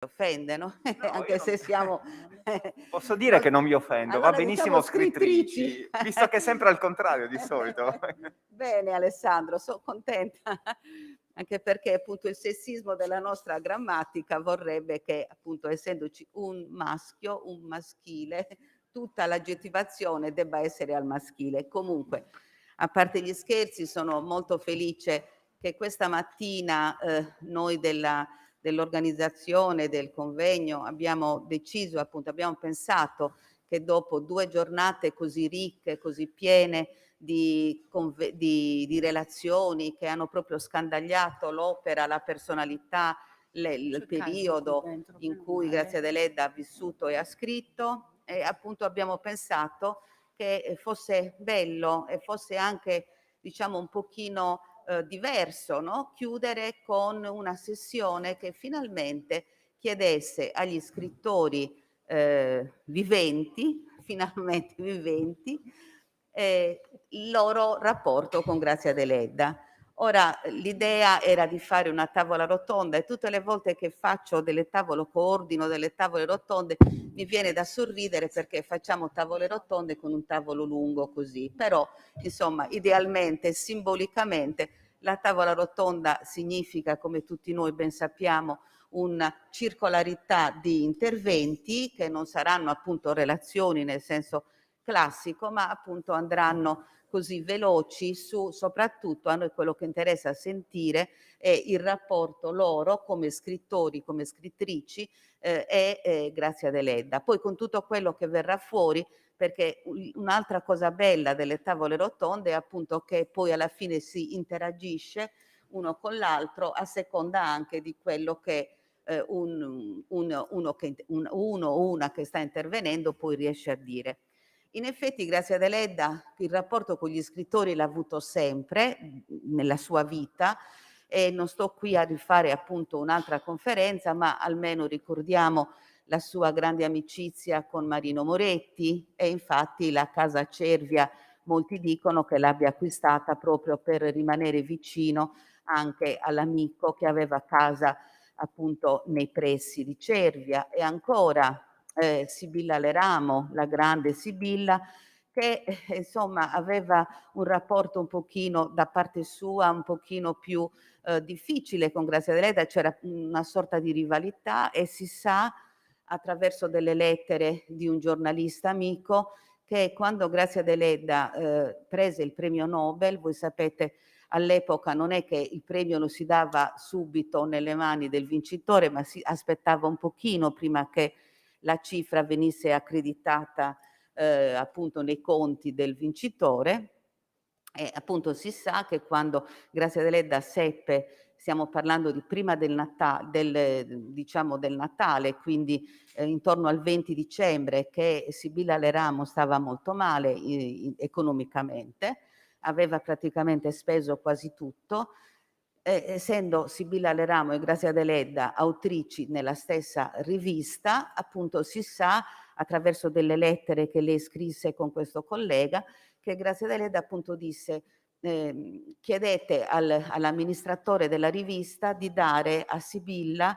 offende, no, No, io anche non se siamo posso dire che non mi o offendo, va allora diciamo benissimo scrittrici. scrittrici, visto che è sempre al contrario di solito. Bene Alessandro, so' contenta, anche perché appunto il sessismo della nostra grammatica vorrebbe che, appunto, essendoci un maschio, un maschile, tutta l'aggettivazione debba essere al maschile. Comunque, a parte gli scherzi, sono molto felice che questa mattina, noi dell'organizzazione del convegno abbiamo deciso, appunto abbiamo pensato che dopo 2 giornate così ricche, così piene di relazioni che hanno proprio scandagliato l'opera, la personalità, il periodo in cui Grazia Deledda ha vissuto e ha scritto, e appunto abbiamo pensato che fosse bello e fosse anche, diciamo, un pochino diverso, no? Chiudere con una sessione che finalmente chiedesse agli scrittori viventi, finalmente viventi, il loro rapporto con Grazia Deledda. Ora, l'idea era di fare una tavola rotonda e tutte le volte che faccio coordino delle tavole rotonde, mi viene da sorridere perché facciamo tavole rotonde con un tavolo lungo così. Però, insomma, idealmente, simbolicamente, la tavola rotonda significa, come tutti noi ben sappiamo, una circolarità di interventi che non saranno appunto relazioni nel senso classico, ma appunto andranno così veloci su, soprattutto a noi quello che interessa sentire è il rapporto loro come scrittori, come scrittrici e Grazia Deledda. Poi con tutto quello che verrà fuori, perché un'altra cosa bella delle tavole rotonde è appunto che poi alla fine si interagisce uno con l'altro a seconda anche di quello che uno o una che sta intervenendo poi riesce a dire. In effetti Grazia Deledda il rapporto con gli scrittori l'ha avuto sempre nella sua vita e non sto qui a rifare appunto un'altra conferenza, ma almeno ricordiamo la sua grande amicizia con Marino Moretti e infatti la Casa Cervia molti dicono che l'abbia acquistata proprio per rimanere vicino anche all'amico che aveva casa appunto nei pressi di Cervia. E ancora Sibilla Leramo, la grande Sibilla, che insomma aveva un rapporto un pochino da parte sua, un pochino più difficile con Grazia Deledda, c'era una sorta di rivalità e si sa attraverso delle lettere di un giornalista amico che quando Grazia Deledda prese il premio Nobel, voi sapete all'epoca non è che il premio lo si dava subito nelle mani del vincitore, ma si aspettava un pochino prima che la cifra venisse accreditata appunto nei conti del vincitore. E appunto si sa che quando Grazia Deledda seppe, stiamo parlando di prima diciamo del Natale, quindi intorno al 20 dicembre, che Sibilla Leramo stava molto male economicamente, aveva praticamente speso quasi tutto. Essendo Sibilla Leramo e Grazia Deledda autrici nella stessa rivista, appunto si sa attraverso delle lettere che lei scrisse con questo collega che Grazia Deledda appunto disse chiedete all'amministratore della rivista di dare a Sibilla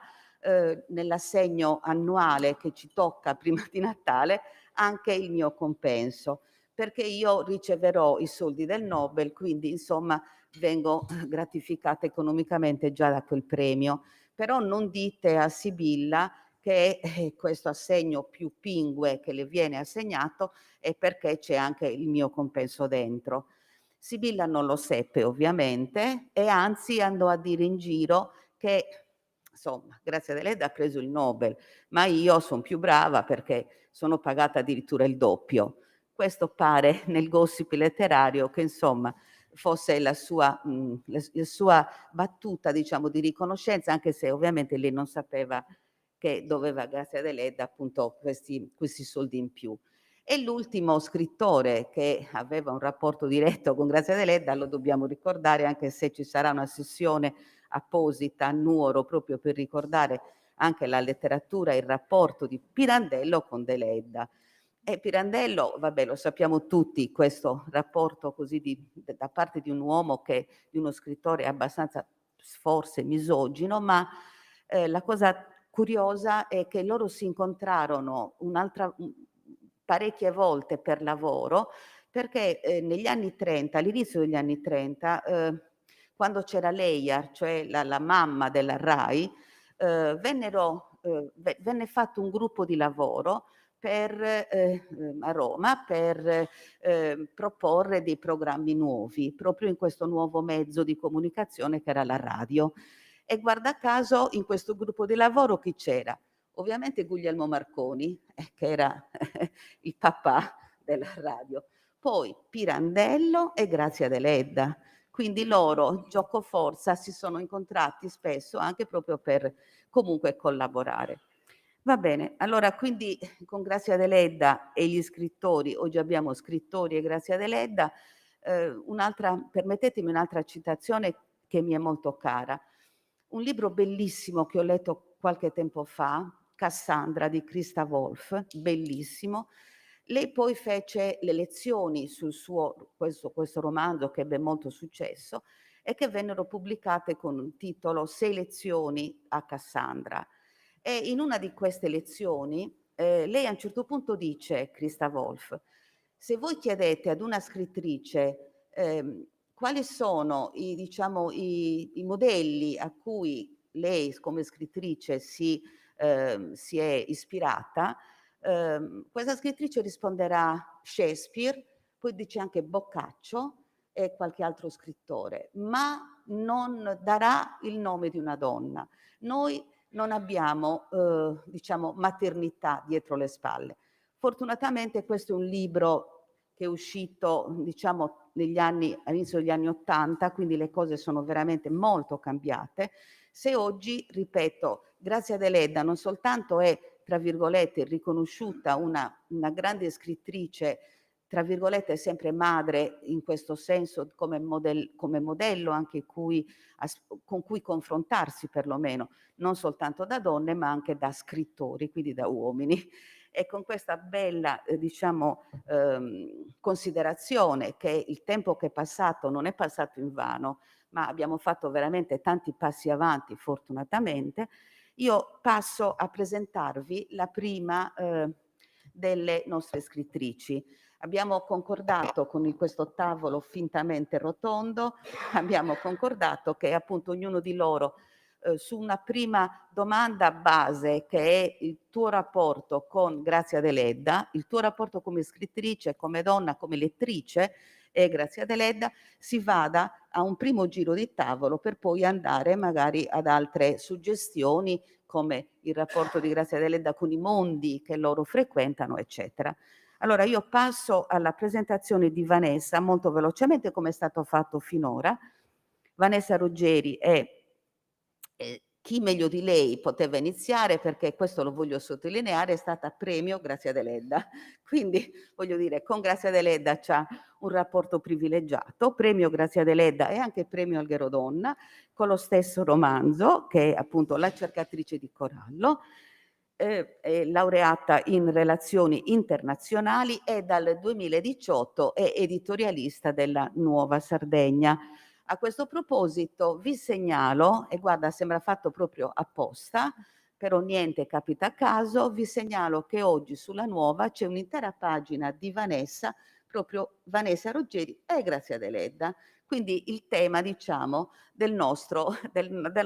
nell'assegno annuale che ci tocca prima di Natale anche il mio compenso perché io riceverò i soldi del Nobel, quindi insomma vengo gratificata economicamente già da quel premio. Però non dite a Sibilla che questo assegno più pingue che le viene assegnato è perché c'è anche il mio compenso dentro. Sibilla non lo seppe ovviamente e anzi andò a dire in giro che insomma Grazia Deledda ha preso il Nobel, ma io sono più brava perché sono pagata addirittura il doppio. Questo pare nel gossip letterario che insomma fosse la sua battuta diciamo di riconoscenza, anche se ovviamente lei non sapeva che doveva Grazia Deledda appunto questi soldi in più. E l'ultimo scrittore che aveva un rapporto diretto con Grazia Deledda, lo dobbiamo ricordare anche se ci sarà una sessione apposita a Nuoro proprio per ricordare anche la letteratura e il rapporto di Pirandello con Deledda. E Pirandello, vabbè, lo sappiamo tutti, questo rapporto così da parte di un uomo di uno scrittore abbastanza forse misogino, ma la cosa curiosa è che loro si incontrarono parecchie volte per lavoro, perché negli anni 30, all'inizio degli anni 30, quando c'era l'EIAR, cioè la mamma della RAI, venne fatto un gruppo di lavoro a Roma per proporre dei programmi nuovi, proprio in questo nuovo mezzo di comunicazione che era la radio. E guarda caso in questo gruppo di lavoro chi c'era? Ovviamente Guglielmo Marconi, che era il papà della radio, poi Pirandello e Grazia Deledda. Quindi loro, giocoforza, si sono incontrati spesso anche proprio per comunque collaborare. Va bene, allora quindi con Grazia Deledda e gli scrittori, oggi abbiamo scrittori e Grazia Deledda, permettetemi un'altra citazione che mi è molto cara. Un libro bellissimo che ho letto qualche tempo fa, Cassandra di Christa Wolf, bellissimo. Lei poi fece le lezioni sul questo romanzo che ebbe molto successo e che vennero pubblicate con un titolo 6 lezioni a Cassandra. E in una di queste lezioni lei a un certo punto dice, Christa Wolf, se voi chiedete ad una scrittrice quali sono diciamo, i modelli a cui lei come scrittrice si è ispirata, questa scrittrice risponderà Shakespeare, poi dice anche Boccaccio e qualche altro scrittore, ma non darà il nome di una donna. Noi non abbiamo, diciamo, maternità dietro le spalle. Fortunatamente questo è un libro che è uscito, diciamo, all'inizio degli anni '80, quindi le cose sono veramente molto cambiate. Se oggi, ripeto, Grazia Deledda non soltanto è, tra virgolette, riconosciuta una grande scrittrice, tra virgolette, sempre madre in questo senso, come modello anche con cui confrontarsi perlomeno, non soltanto da donne, ma anche da scrittori, quindi da uomini. E con questa bella, diciamo, considerazione che il tempo che è passato non è passato invano, ma abbiamo fatto veramente tanti passi avanti, fortunatamente, io passo a presentarvi la prima delle nostre scrittrici. Abbiamo concordato con questo tavolo fintamente rotondo, abbiamo concordato che appunto ognuno di loro su una prima domanda base, che è il tuo rapporto con Grazia Deledda, il tuo rapporto come scrittrice, come donna, come lettrice, e Grazia Deledda, si vada a un primo giro di tavolo per poi andare magari ad altre suggestioni come il rapporto di Grazia Deledda con i mondi che loro frequentano, eccetera. Allora io passo alla presentazione di Vanessa molto velocemente come è stato fatto finora. Vanessa Ruggeri è chi meglio di lei poteva iniziare, perché questo lo voglio sottolineare, è stata premio Grazia Deledda. Quindi voglio dire, con Grazia Deledda c'ha un rapporto privilegiato, premio Grazia Deledda e anche premio Alghero Donna, con lo stesso romanzo, che è appunto La cercatrice di corallo, è laureata in relazioni internazionali e dal 2018 è editorialista della Nuova Sardegna. A questo proposito vi segnalo, e guarda sembra fatto proprio apposta, però niente capita a caso, vi segnalo che oggi sulla Nuova c'è un'intera pagina di Vanessa, proprio Vanessa Ruggeri e Grazia Deledda. Quindi il tema, diciamo, della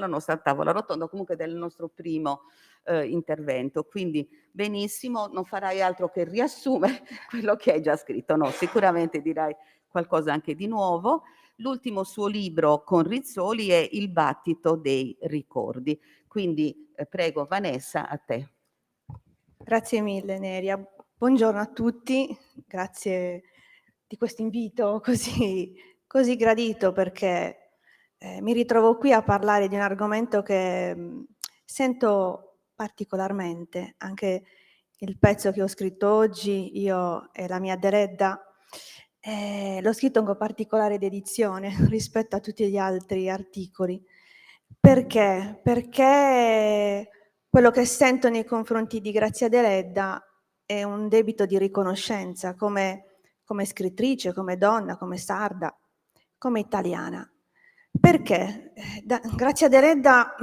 nostra tavola rotonda, comunque del nostro primo intervento. Quindi benissimo, non farai altro che riassumere quello che hai già scritto. No, sicuramente dirai qualcosa anche di nuovo. L'ultimo suo libro con Rizzoli è Il battito dei ricordi. Quindi prego Vanessa, a te. Grazie mille Neria. Buongiorno a tutti, grazie di questo invito così gradito, perché mi ritrovo qui a parlare di un argomento che sento particolarmente. Anche il pezzo che ho scritto oggi, io e la mia Deledda, l'ho scritto con particolare dedizione rispetto a tutti gli altri articoli. Perché? Perché quello che sento nei confronti di Grazia Deledda è un debito di riconoscenza come scrittrice, come donna, come sarda, come italiana. Perché? Grazia Deledda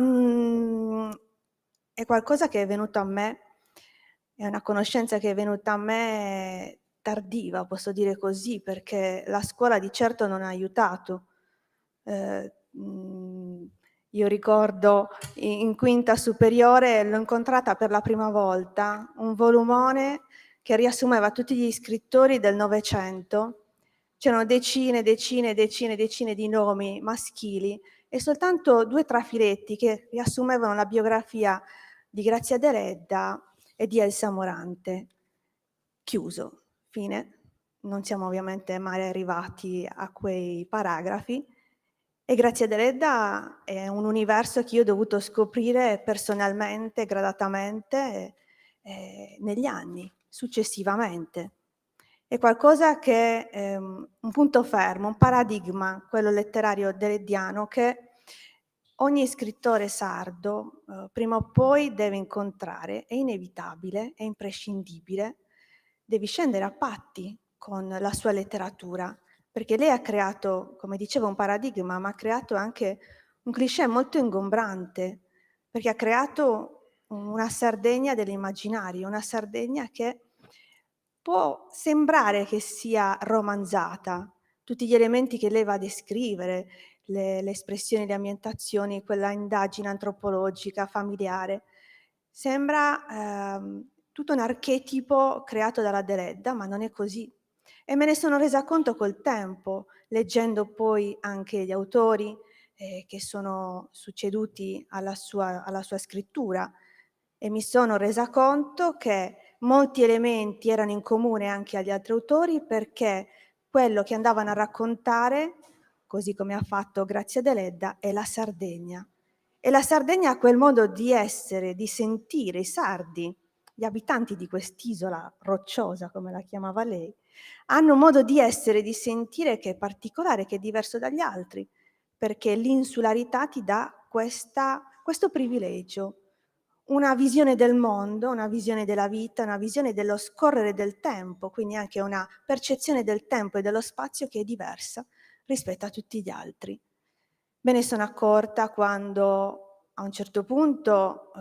è qualcosa che è venuto a me, è una conoscenza che è venuta a me tardiva, posso dire così, perché la scuola di certo non ha aiutato. Ehm, mhmm, io ricordo in quinta superiore l'ho incontrata per la prima volta, un volumone che riassumeva tutti gli scrittori del Novecento. C'erano decine, decine, decine, decine di nomi maschili e soltanto 2 trafiletti che riassumevano la biografia di Grazia Deledda e di Elsa Morante. Chiuso, fine. Non siamo ovviamente mai arrivati a quei paragrafi e Grazia Deledda è un universo che io ho dovuto scoprire personalmente, gradatamente, negli anni, successivamente. È qualcosa che è un punto fermo, un paradigma, quello letterario deleddiano, che ogni scrittore sardo, prima o poi deve incontrare. È inevitabile, è imprescindibile. Devi scendere a patti con la sua letteratura, perché lei ha creato, come dicevo, un paradigma, ma ha creato anche un cliché molto ingombrante, perché ha creato una Sardegna dell'immaginario, una Sardegna che può sembrare che sia romanzata. Tutti gli elementi che lei va a descrivere, le espressioni, le ambientazioni, quella indagine antropologica, familiare, sembra, tutto un archetipo creato dalla Deledda, ma non è così. E me ne sono resa conto col tempo, leggendo poi anche gli autori, che sono succeduti alla sua scrittura e mi sono resa conto che molti elementi erano in comune anche agli altri autori, perché quello che andavano a raccontare, così come ha fatto Grazia Deledda, è la Sardegna. E la Sardegna ha quel modo di essere, di sentire i sardi, gli abitanti di quest'isola rocciosa, come la chiamava lei, hanno un modo di essere, di sentire che è particolare, che è diverso dagli altri, perché l'insularità ti dà questo privilegio, una visione del mondo, una visione della vita, una visione dello scorrere del tempo, quindi anche una percezione del tempo e dello spazio che è diversa rispetto a tutti gli altri. Me ne sono accorta quando a un certo punto,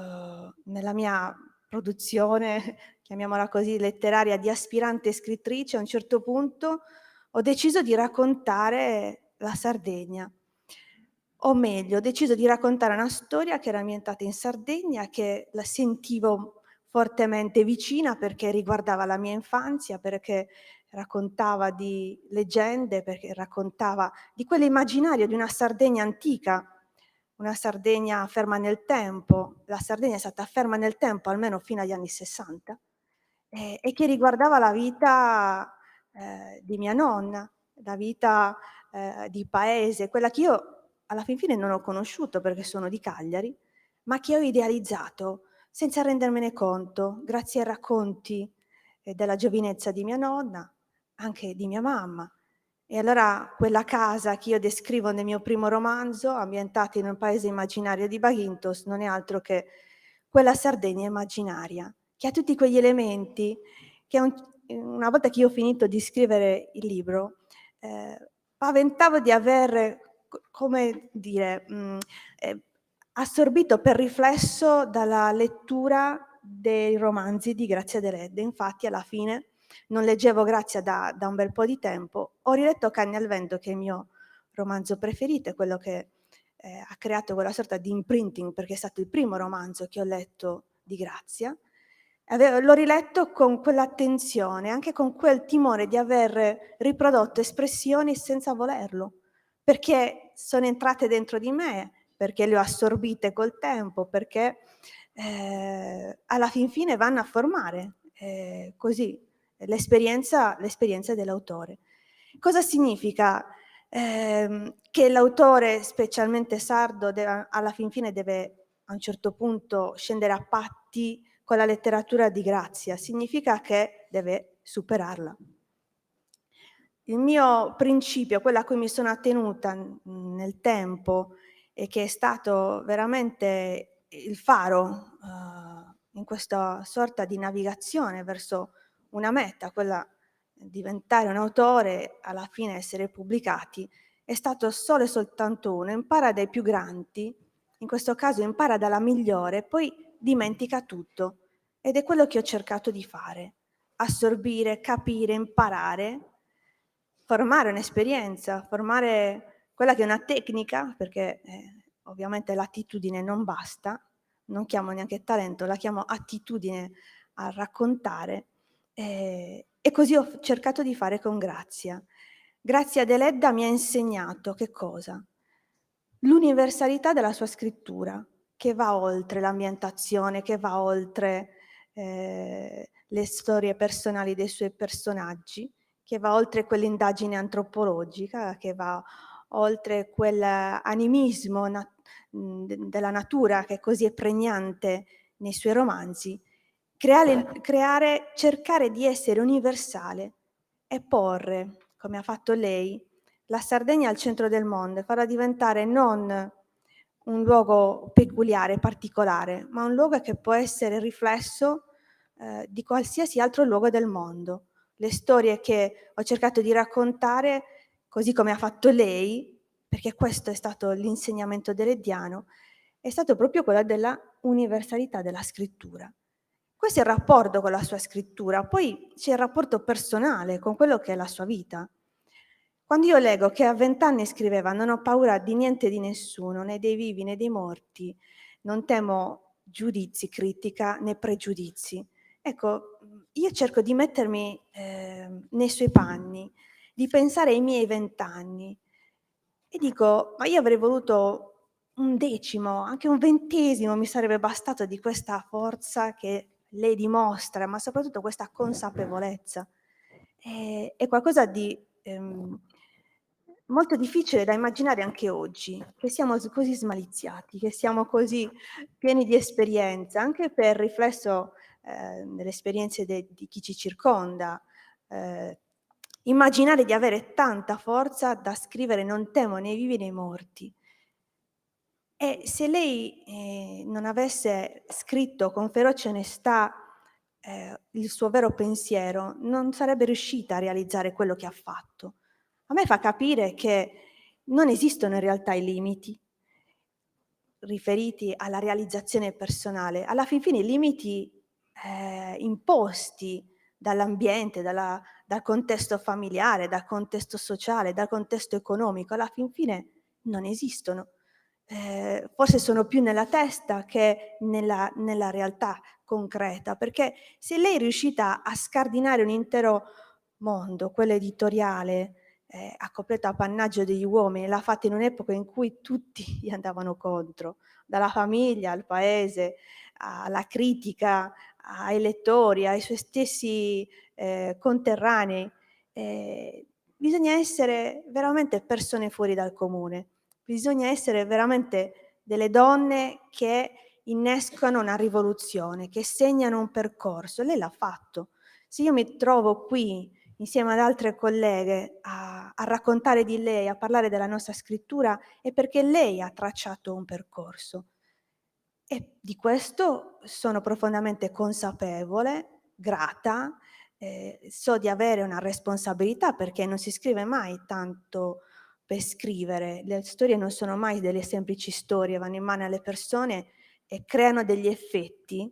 nella mia produzione, chiamiamola così, letteraria di aspirante scrittrice, a un certo punto ho deciso di raccontare la Sardegna. O meglio, ho deciso di raccontare una storia che era ambientata in Sardegna, che la sentivo fortemente vicina perché riguardava la mia infanzia, perché raccontava di leggende, perché raccontava di quell'immaginario di una Sardegna antica, una Sardegna ferma nel tempo. La Sardegna è stata ferma nel tempo almeno fino agli anni '60, e che riguardava la vita, di mia nonna, la vita, di paese, quella che io alla fin fine non ho conosciuto perché sono di Cagliari, ma che ho idealizzato senza rendermene conto, grazie ai racconti, della giovinezza di mia nonna, anche di mia mamma. E allora quella casa che io descrivo nel mio primo romanzo, ambientata in un paese immaginario di Bagintos, non è altro che quella Sardegna immaginaria, che ha tutti quegli elementi che una volta che io ho finito di scrivere il libro, paventavo di aver come dire, assorbito per riflesso dalla lettura dei romanzi di Grazia Deledda. Infatti alla fine non leggevo Grazia da un bel po' di tempo, ho riletto Canne al vento, che è il mio romanzo preferito, è quello che, ha creato quella sorta di imprinting, perché è stato il primo romanzo che ho letto di Grazia. L'ho riletto con quell'attenzione, anche con quel timore di aver riprodotto espressioni senza volerlo, perché sono entrate dentro di me, perché le ho assorbite col tempo, perché, alla fin fine vanno a formare, così l'esperienza dell'autore. Cosa significa, che l'autore, specialmente sardo, alla fin fine deve a un certo punto scendere a patti con la letteratura di Grazia? Significa che deve superarla. Il mio principio, quello a cui mi sono attenuta, nel tempo e che è stato veramente il faro, in questa sorta di navigazione verso una meta, quella diventare un autore, alla fine essere pubblicati, è stato solo e soltanto uno: impara dai più grandi, in questo caso impara dalla migliore, poi dimentica tutto. Ed è quello che ho cercato di fare: assorbire, capire, imparare, formare un'esperienza, formare quella che è una tecnica, perché ovviamente l'attitudine non basta, non chiamo neanche talento, la chiamo attitudine a raccontare, e così ho cercato di fare con Grazia. Grazia Deledda mi ha insegnato che cosa? L'universalità della sua scrittura, che va oltre l'ambientazione, che va oltre le storie personali dei suoi personaggi, che va oltre quell'indagine antropologica, che va oltre quell'animismo della natura che così è pregnante nei suoi romanzi. Cercare di essere universale e porre, come ha fatto lei, la Sardegna al centro del mondo e farla diventare non un luogo peculiare, particolare, ma un luogo che può essere riflesso di qualsiasi altro luogo del mondo. Le storie che ho cercato di raccontare, così come ha fatto lei, perché questo è stato l'insegnamento delediano, è stato proprio quello della universalità della scrittura. Questo è il rapporto con la sua scrittura, poi c'è il rapporto personale con quello che è la sua vita. Quando io leggo che a 20 anni scriveva: "Non ho paura di niente e di nessuno, né dei vivi né dei morti, non temo giudizi, critica né pregiudizi". Ecco, io cerco di mettermi, nei suoi panni, di pensare ai miei 20 anni e dico: "Ma io avrei voluto un decimo, anche un ventesimo mi sarebbe bastato di questa forza che lei dimostra, ma soprattutto questa consapevolezza". È qualcosa di, molto difficile da immaginare anche oggi, che siamo così smaliziati, che siamo così pieni di esperienza, anche per riflesso, delle esperienze di chi ci circonda. Ehm, Immaginare di avere tanta forza da scrivere "Non temo né i vivi né i morti". E se lei, non avesse scritto con feroce onestà, il suo vero pensiero, non sarebbe riuscita a realizzare quello che ha fatto. A me fa capire che non esistono in realtà i limiti riferiti alla realizzazione personale. Alla fin fine i limiti, imposti dall'ambiente, dal contesto familiare, dal contesto sociale, dal contesto economico, alla fin fine non esistono. Forse sono più nella testa che nella realtà concreta, perché se lei è riuscita a scardinare un intero mondo, quello editoriale, a completo appannaggio degli uomini, l'ha fatta in un'epoca in cui tutti gli andavano contro, dalla famiglia al paese, alla critica, ai lettori, ai suoi stessi, conterranei. Bisogna essere veramente persone fuori dal comune. Bisogna essere veramente delle donne che innescano una rivoluzione, che segnano un percorso. Lei l'ha fatto. Se io mi trovo qui insieme ad altre colleghe a raccontare di lei, a parlare della nostra scrittura, è perché lei ha tracciato un percorso. E di questo sono profondamente consapevole, grata, so di avere una responsabilità perché non si scrive mai tanto per scrivere. Le storie non sono mai delle semplici storie, vanno in mano alle persone e creano degli effetti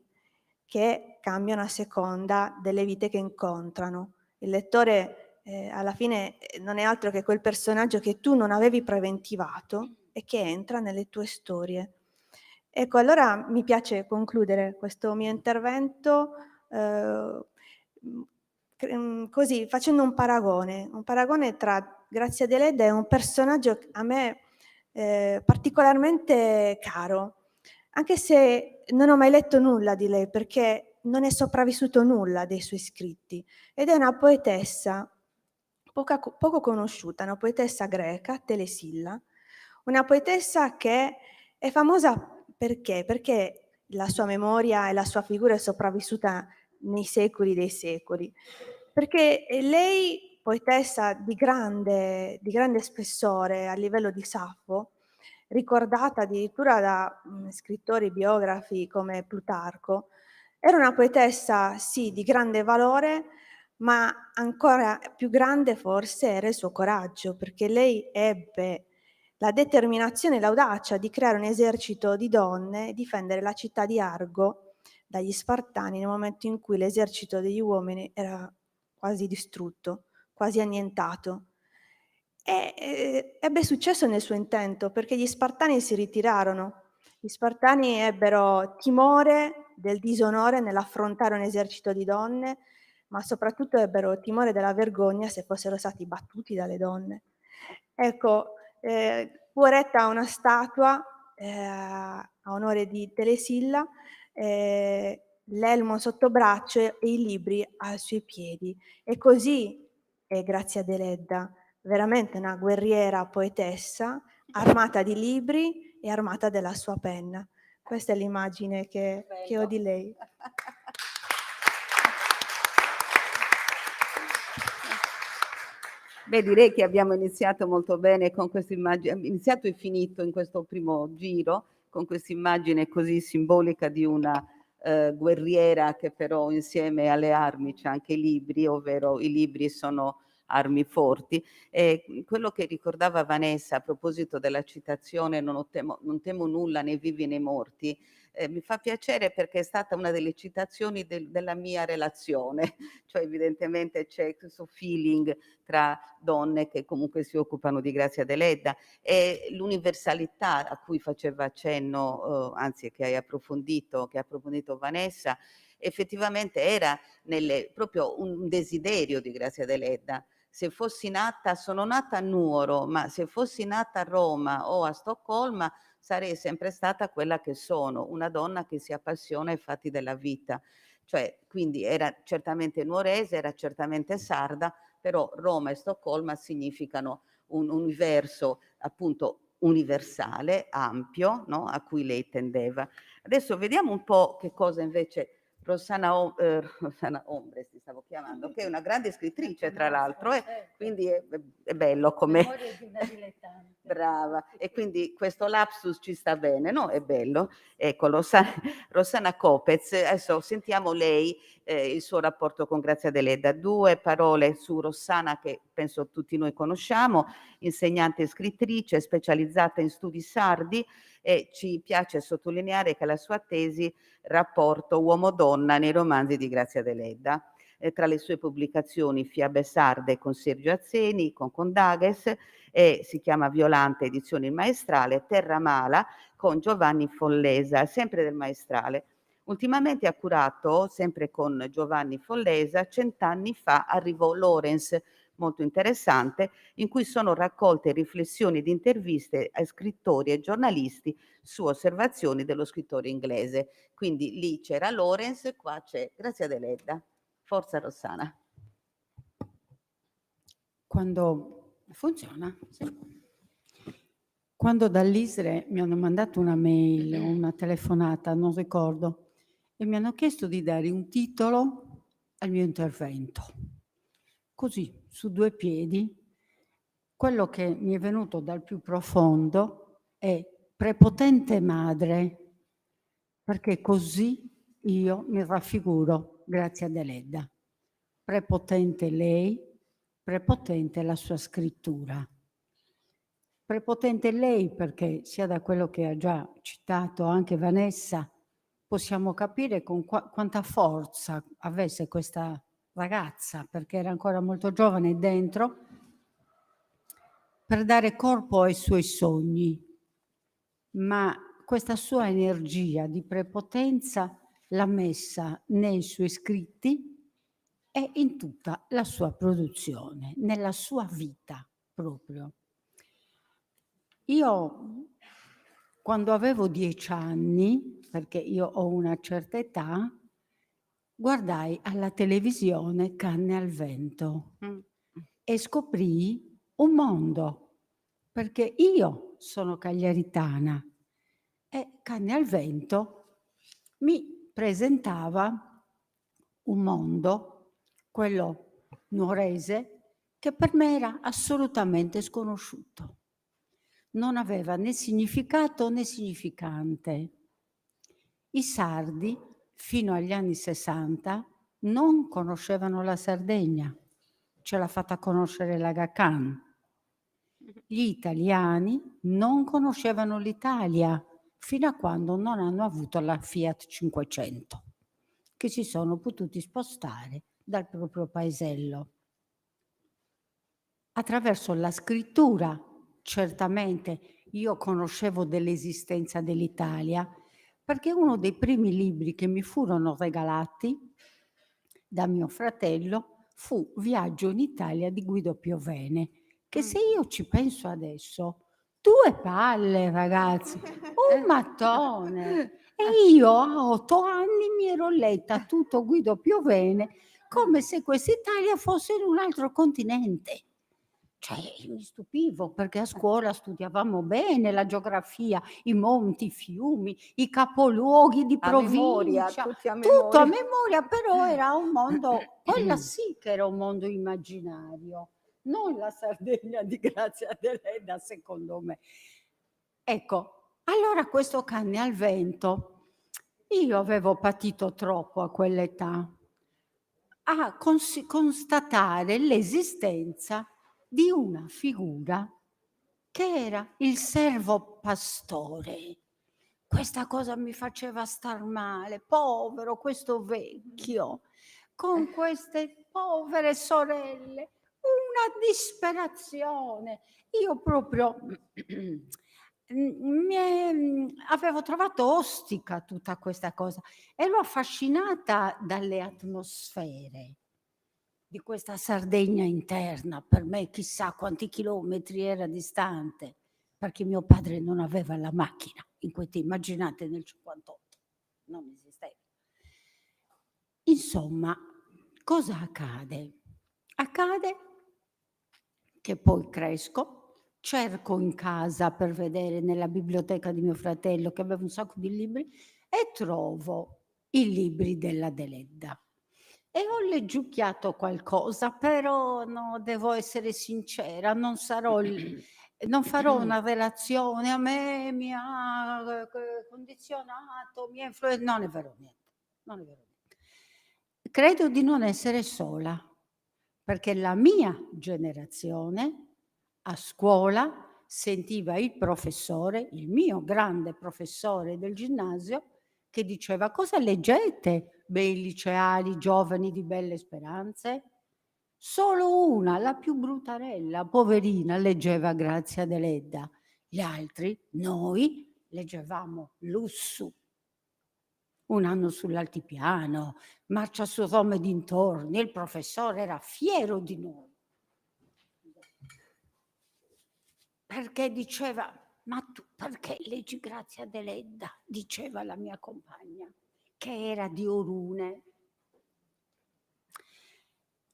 che cambiano a seconda delle vite che incontrano. Il lettore, alla fine, non è altro che quel personaggio che tu non avevi preventivato e che entra nelle tue storie. Ecco, allora mi piace concludere questo mio intervento, mhmm, così facendo un paragone tra Grazia Deledda e un personaggio a me, particolarmente caro, anche se non ho mai letto nulla di lei, perché non è sopravvissuto nulla dei suoi scritti, ed è una poetessa poco conosciuta, una poetessa greca, Telesilla, una poetessa che è famosa perché? Perché la sua memoria e la sua figura è sopravvissuta nei secoli dei secoli. Perché, lei, poetessa di grande spessore a livello di Saffo, ricordata addirittura da, scrittori biografi come Plutarco, era una poetessa, sì, di grande valore, ma ancora più grande forse era il suo coraggio, perché lei ebbe la determinazione e l'audacia di creare un esercito di donne e difendere la città di Argo dagli Spartani nel momento in cui l'esercito degli uomini era quasi distrutto, quasi annientato. E ebbe successo nel suo intento, perché gli Spartani si ritirarono. Gli Spartani ebbero timore del disonore nell'affrontare un esercito di donne, ma soprattutto ebbero timore della vergogna se fossero stati battuti dalle donne. Ecco, fu eretta una statua a onore di Telesilla, l'elmo sotto braccio e i libri ai suoi piedi. E così è Grazia Deledda, veramente una guerriera poetessa, armata di libri e armata della sua penna. Questa è l'immagine che ho di lei. Beh, direi che abbiamo iniziato molto bene con questa immagine, iniziato e finito in questo primo giro con questa immagine così simbolica di una guerriera che però insieme alle armi c'ha anche i libri, ovvero i libri sono armi forti. E quello che ricordava Vanessa a proposito della citazione non temo nulla né vivi né morti, mi fa piacere perché è stata una delle citazioni della mia relazione, cioè evidentemente c'è questo feeling tra donne che comunque si occupano di Grazia Deledda e l'universalità a cui faceva accenno, anzi che ha approfondito Vanessa, effettivamente era proprio un desiderio di Grazia Deledda. Se fossi nata, sono nata a Nuoro, ma se fossi nata a Roma o a Stoccolma sarei sempre stata quella che sono, una donna che si appassiona ai fatti della vita. Cioè, quindi era certamente nuorese, era certamente sarda, però Roma e Stoccolma significano un universo appunto universale, ampio, no? A cui lei tendeva. Adesso vediamo un po' che cosa invece Rossana Ombre si stavo chiamando, che è una grande scrittrice tra l'altro, quindi è bello come... Memoria di una dilettante. Brava, e quindi questo lapsus ci sta bene, no? È bello. Ecco, Rossana Copez, adesso sentiamo lei, il suo rapporto con Grazia Deledda. 2 parole su Rossana che penso tutti noi conosciamo, insegnante e scrittrice specializzata in studi sardi, e ci piace sottolineare che la sua tesi rapporto uomo-donna nei romanzi di Grazia Deledda. Tra le sue pubblicazioni Fiabe sarde con Sergio Azzeni, con Condages, e si chiama Violante, edizione Il Maestrale, Terra Mala con Giovanni Follesa, sempre del Maestrale. Ultimamente ha curato, sempre con Giovanni Follesa, 100 anni fa arrivò Lorenz, molto interessante, in cui sono raccolte riflessioni ed interviste a scrittori e giornalisti su osservazioni dello scrittore inglese. Quindi lì c'era Lorenz, qua c'è Grazia Deledda. Forza Rossana. Quando funziona? Sì. Quando dall'ISRE mi hanno mandato una mail, una telefonata, non ricordo, e mi hanno chiesto di dare un titolo al mio intervento. Così, su 2 piedi, quello che mi è venuto dal più profondo è prepotente madre, perché così io mi raffiguro Grazia Deledda. Prepotente lei, prepotente la sua scrittura. Prepotente lei perché, sia da quello che ha già citato anche Vanessa, possiamo capire con quanta forza avesse questa ragazza, perché era ancora molto giovane dentro, per dare corpo ai suoi sogni. Ma questa sua energia di prepotenza l'ha messa nei suoi scritti e in tutta la sua produzione, nella sua vita proprio. Io, quando avevo 10 anni, perché io ho una certa età, guardai alla televisione Canne al vento e scoprii un mondo, perché io sono cagliaritana e Canne al vento mi presentava un mondo, quello nuorese, che per me era assolutamente sconosciuto. Non aveva né significato né significante. I sardi, fino agli anni 60, non conoscevano la Sardegna. Ce l'ha fatta conoscere l'Aga Khan. Gli italiani non conoscevano l'Italia fino a quando non hanno avuto la Fiat 500, che si sono potuti spostare dal proprio paesello. Attraverso la scrittura, certamente, io conoscevo dell'esistenza dell'Italia, perché uno dei primi libri che mi furono regalati da mio fratello fu Viaggio in Italia di Guido Piovene, che se io ci penso adesso, 2 palle ragazzi, un mattone. E io a 8 anni mi ero letta tutto Guido Piovene come se quest'Italia fosse in un altro continente. Cioè, mi stupivo perché a scuola studiavamo bene la geografia, i monti, i fiumi, i capoluoghi di A memoria, provincia, tutti a tutto a memoria. memoria, però era un mondo, quella sì che era un mondo immaginario, non la Sardegna di Grazia Deledda, secondo me. Ecco, allora questo cane al vento, io avevo patito troppo a quell'età a constatare l'esistenza di una figura che era il servo pastore. Questa cosa mi faceva star male, povero questo vecchio, con queste povere sorelle, una disperazione. Io proprio avevo trovato ostica tutta questa cosa. Ero affascinata dalle atmosfere di questa Sardegna interna, per me chissà quanti chilometri era distante, perché mio padre non aveva la macchina, immaginate nel 58, non esisteva. Insomma, cosa accade? Accade che poi cresco, cerco in casa per vedere nella biblioteca di mio fratello che aveva un sacco di libri e trovo i libri della Deledda. E ho leggiucchiato qualcosa, però no, devo essere sincera, non farò una relazione, a me mi ha condizionato, mi ha influenzato, non è vero niente, non è vero niente. Credo di non essere sola, perché la mia generazione a scuola sentiva il professore, il mio grande professore del ginnasio, che diceva: cosa leggete, bei liceali giovani di belle speranze? Solo una, la più brutarella, poverina, leggeva Grazia Deledda. Gli altri, noi, leggevamo Lussu. Un anno sull'altipiano, Marcia su Roma e dintorni, il professore era fiero di noi. Perché diceva: ma tu perché leggi Grazia Deledda? Diceva la mia compagna, che era di Orune.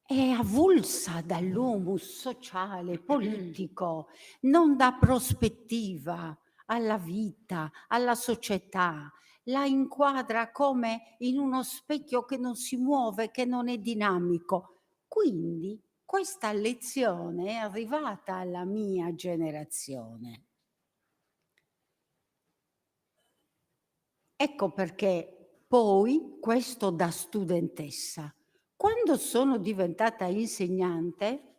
È avulsa dall'humus sociale, politico, non dà prospettiva alla vita, alla società, la inquadra come in uno specchio che non si muove, che non è dinamico. Quindi questa lezione è arrivata alla mia generazione. Ecco perché poi, questo da studentessa, quando sono diventata insegnante,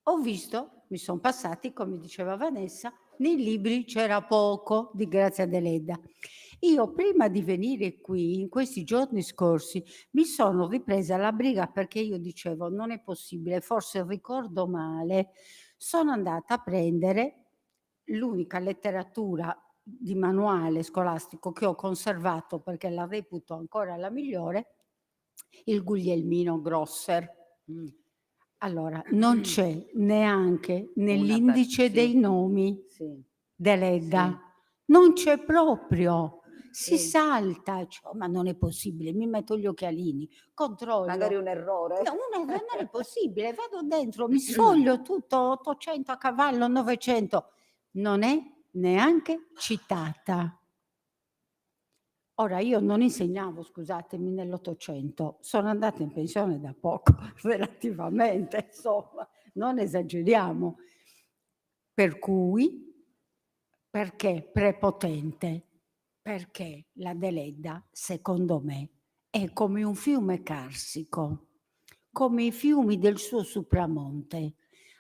ho visto, mi sono passati, come diceva Vanessa, nei libri c'era poco di Grazia Deledda. Io prima di venire qui, in questi giorni scorsi, mi sono ripresa la briga perché io dicevo non è possibile, forse ricordo male. Sono andata a prendere l'unica letteratura di manuale scolastico che ho conservato perché la reputo ancora la migliore, il Guglielmino Grosser. Allora, non c'è neanche nell'indice dei nomi Deledda, non c'è proprio, si salta, cioè, ma non è possibile, mi metto gli occhialini, controllo. Magari un errore. No, non è possibile, vado dentro, mi sfoglio tutto, 800 a cavallo, 900, non è neanche citata. Ora, io non insegnavo, scusatemi, nell'Ottocento, sono andata in pensione da poco, relativamente, insomma, non esageriamo. Per cui, perché prepotente? Perché la Deledda, secondo me, è come un fiume carsico, come i fiumi del suo supramonte.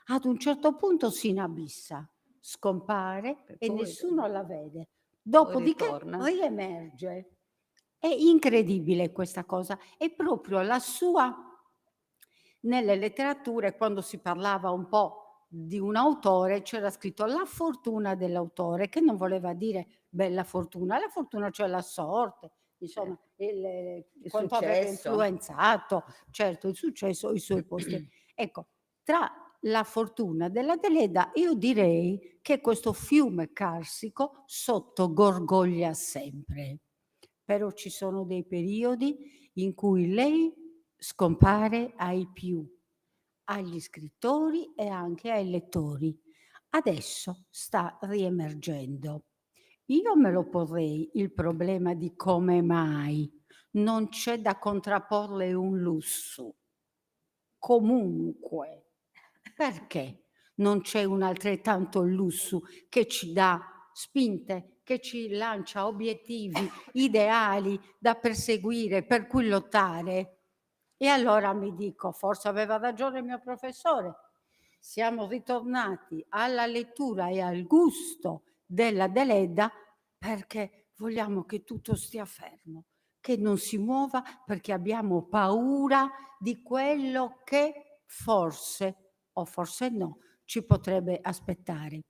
Ad un certo punto si inabissa, scompare Per e poi nessuno la vede. poi Dopodiché ritorna. riemerge. È incredibile questa cosa. È proprio la sua nelle letterature, quando si parlava un po' di un autore, c'era scritto la fortuna dell'autore, che non voleva dire bella fortuna. La fortuna, cioè la sorte, insomma, Il quanto aveva successo. influenzato, certo, il successo, i suoi posti. Ecco, tra la fortuna della Deleda, io direi che questo fiume carsico sotto gorgoglia sempre. Però ci sono dei periodi in cui lei scompare ai più, agli scrittori e anche ai lettori. Adesso sta riemergendo. Io me lo porrei il problema di come mai non c'è da contrapporle un lusso. Comunque, perché non c'è un altrettanto lusso che ci dà spinte, che ci lancia obiettivi, ideali da perseguire, per cui lottare? E allora mi dico, forse aveva ragione il mio professore. Siamo ritornati alla lettura e al gusto della Deleda perché vogliamo che tutto stia fermo, che non si muova perché abbiamo paura di quello che forse o forse no ci potrebbe aspettare.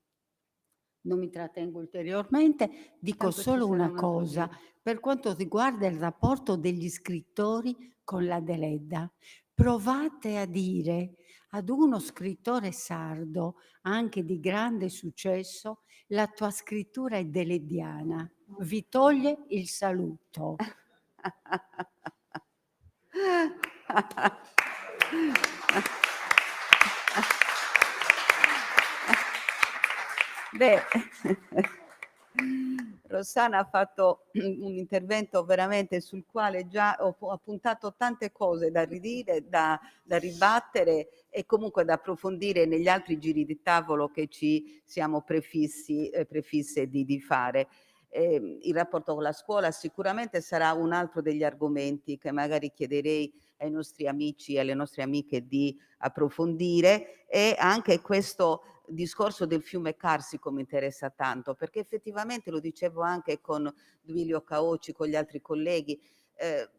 Non mi trattengo ulteriormente, dico Tanto ci solo sarà una un altro cosa giro. per quanto riguarda il rapporto degli scrittori con la Deledda. Provate a dire ad uno scrittore sardo, anche di grande successo, la tua scrittura è deleddiana, vi toglie il saluto. Beh, Rossana ha fatto un intervento veramente sul quale già ho puntato tante cose da ridire, da ribattere e comunque da approfondire negli altri giri di tavolo che ci siamo prefisse di fare. Il rapporto con la scuola sicuramente sarà un altro degli argomenti che magari chiederei ai nostri amici e alle nostre amiche di approfondire, e anche questo discorso del fiume Carsico mi interessa tanto, perché effettivamente, lo dicevo anche con Duilio Caocci, con gli altri colleghi,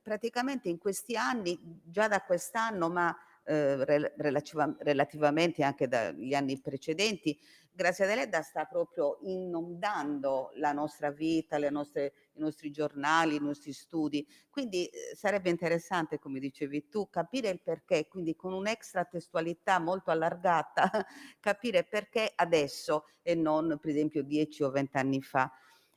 praticamente in questi anni, già da quest'anno, ma relativamente anche dagli anni precedenti, Grazia Deledda sta proprio inondando la nostra vita, i nostri giornali, i nostri studi. Quindi sarebbe interessante, come dicevi tu, capire il perché, quindi con un'extra testualità molto allargata, capire perché adesso e non per esempio 10 o 20 anni fa.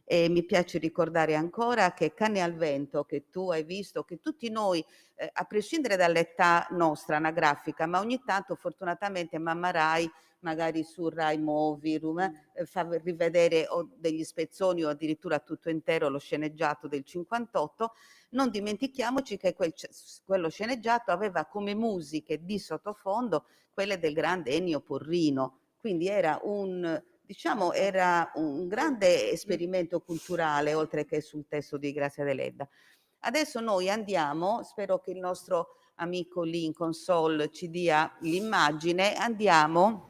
E mi piace ricordare ancora che Canne al vento, che tu hai visto, che tutti noi, a prescindere dall'età nostra anagrafica, ma ogni tanto fortunatamente Mamma Rai, magari su Rai Movie Room, fa rivedere o degli spezzoni o addirittura tutto intero lo sceneggiato del 58, non dimentichiamoci che quello sceneggiato aveva come musiche di sottofondo quelle del grande Ennio Porrino, quindi era diciamo, era un grande esperimento culturale, oltre che sul testo di Grazia Deledda. Adesso noi andiamo, spero che il nostro amico lì in console ci dia l'immagine, andiamo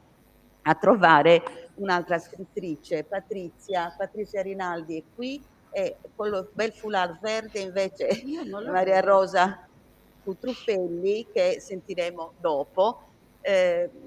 a trovare un'altra scrittrice, Patrizia Rinaldi è qui, e quello bel foulard verde invece Io non lo Maria vedo. Rosa Cutruffelli, che sentiremo dopo.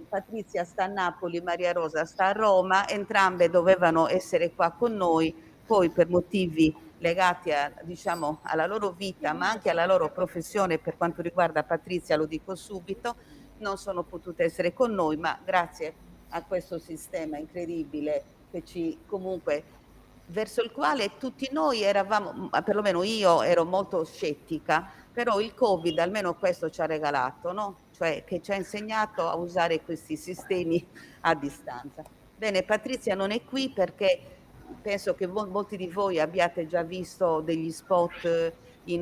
Patrizia sta a Napoli, Maria Rosa sta a Roma, entrambe dovevano essere qua con noi, poi per motivi legati diciamo, alla loro vita, ma anche alla loro professione. Per quanto riguarda Patrizia, lo dico subito, non sono potute essere con noi, ma grazie a questo sistema incredibile che ci comunque verso il quale tutti noi eravamo, perlomeno io ero molto scettica, però il Covid almeno questo ci ha regalato, no? Cioè che ci ha insegnato a usare questi sistemi a distanza. Bene, Patrizia non è qui perché penso che molti di voi abbiate già visto degli spot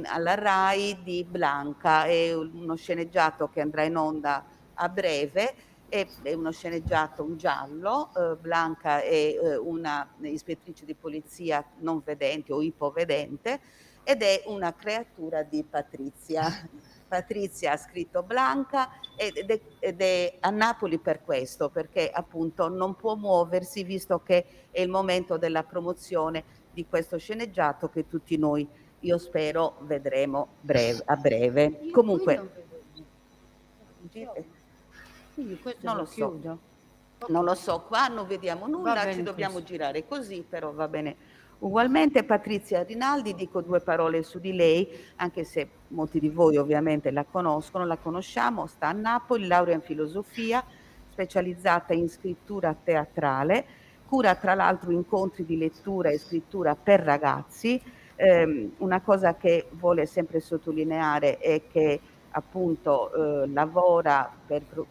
alla Rai di Blanca, è uno sceneggiato che andrà in onda a breve. È uno sceneggiato, un giallo. Blanca è una ispettrice di polizia non vedente o ipovedente ed è una creatura di Patrizia. Patrizia ha scritto Blanca ed è a Napoli per questo, perché appunto non può muoversi visto che è il momento della promozione di questo sceneggiato che tutti noi, io spero, vedremo a breve. Comunque, quindi questo non lo lo so. chiudo. Non lo so, qua non vediamo nulla, bene ci dobbiamo così. girare così, però va bene. Ugualmente Patrizia Rinaldi, dico due parole su di lei, anche se molti di voi ovviamente la conoscono, la conosciamo, sta a Napoli, laurea in filosofia, specializzata in scrittura teatrale, cura tra l'altro incontri di lettura e scrittura per ragazzi. Una cosa che vuole sempre sottolineare è che appunto lavora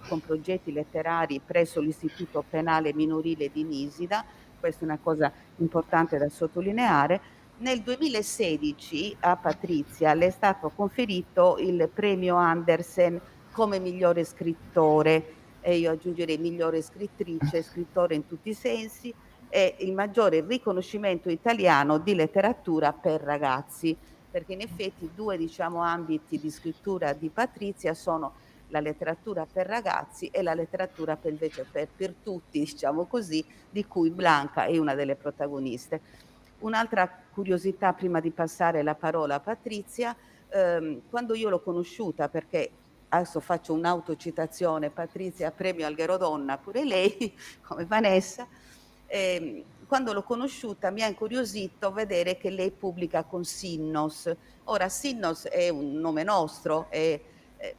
con progetti letterari presso l'Istituto Penale Minorile di Nisida, questa è una cosa importante da sottolineare. Nel 2016 a Patrizia le è stato conferito il premio Andersen come migliore scrittore, e io aggiungerei migliore scrittrice, scrittore in tutti i sensi, è il maggiore riconoscimento italiano di letteratura per ragazzi, perché in effetti i due, diciamo, ambiti di scrittura di Patrizia sono la letteratura per ragazzi e la letteratura invece per tutti, diciamo così, di cui Blanca è una delle protagoniste. Un'altra curiosità prima di passare la parola a Patrizia, quando io l'ho conosciuta, perché adesso faccio un'autocitazione, Patrizia premio Alghero Donna, pure lei, come Vanessa, quando l'ho conosciuta mi ha incuriosito vedere che lei pubblica con Sinnos. Ora, Sinnos è un nome nostro e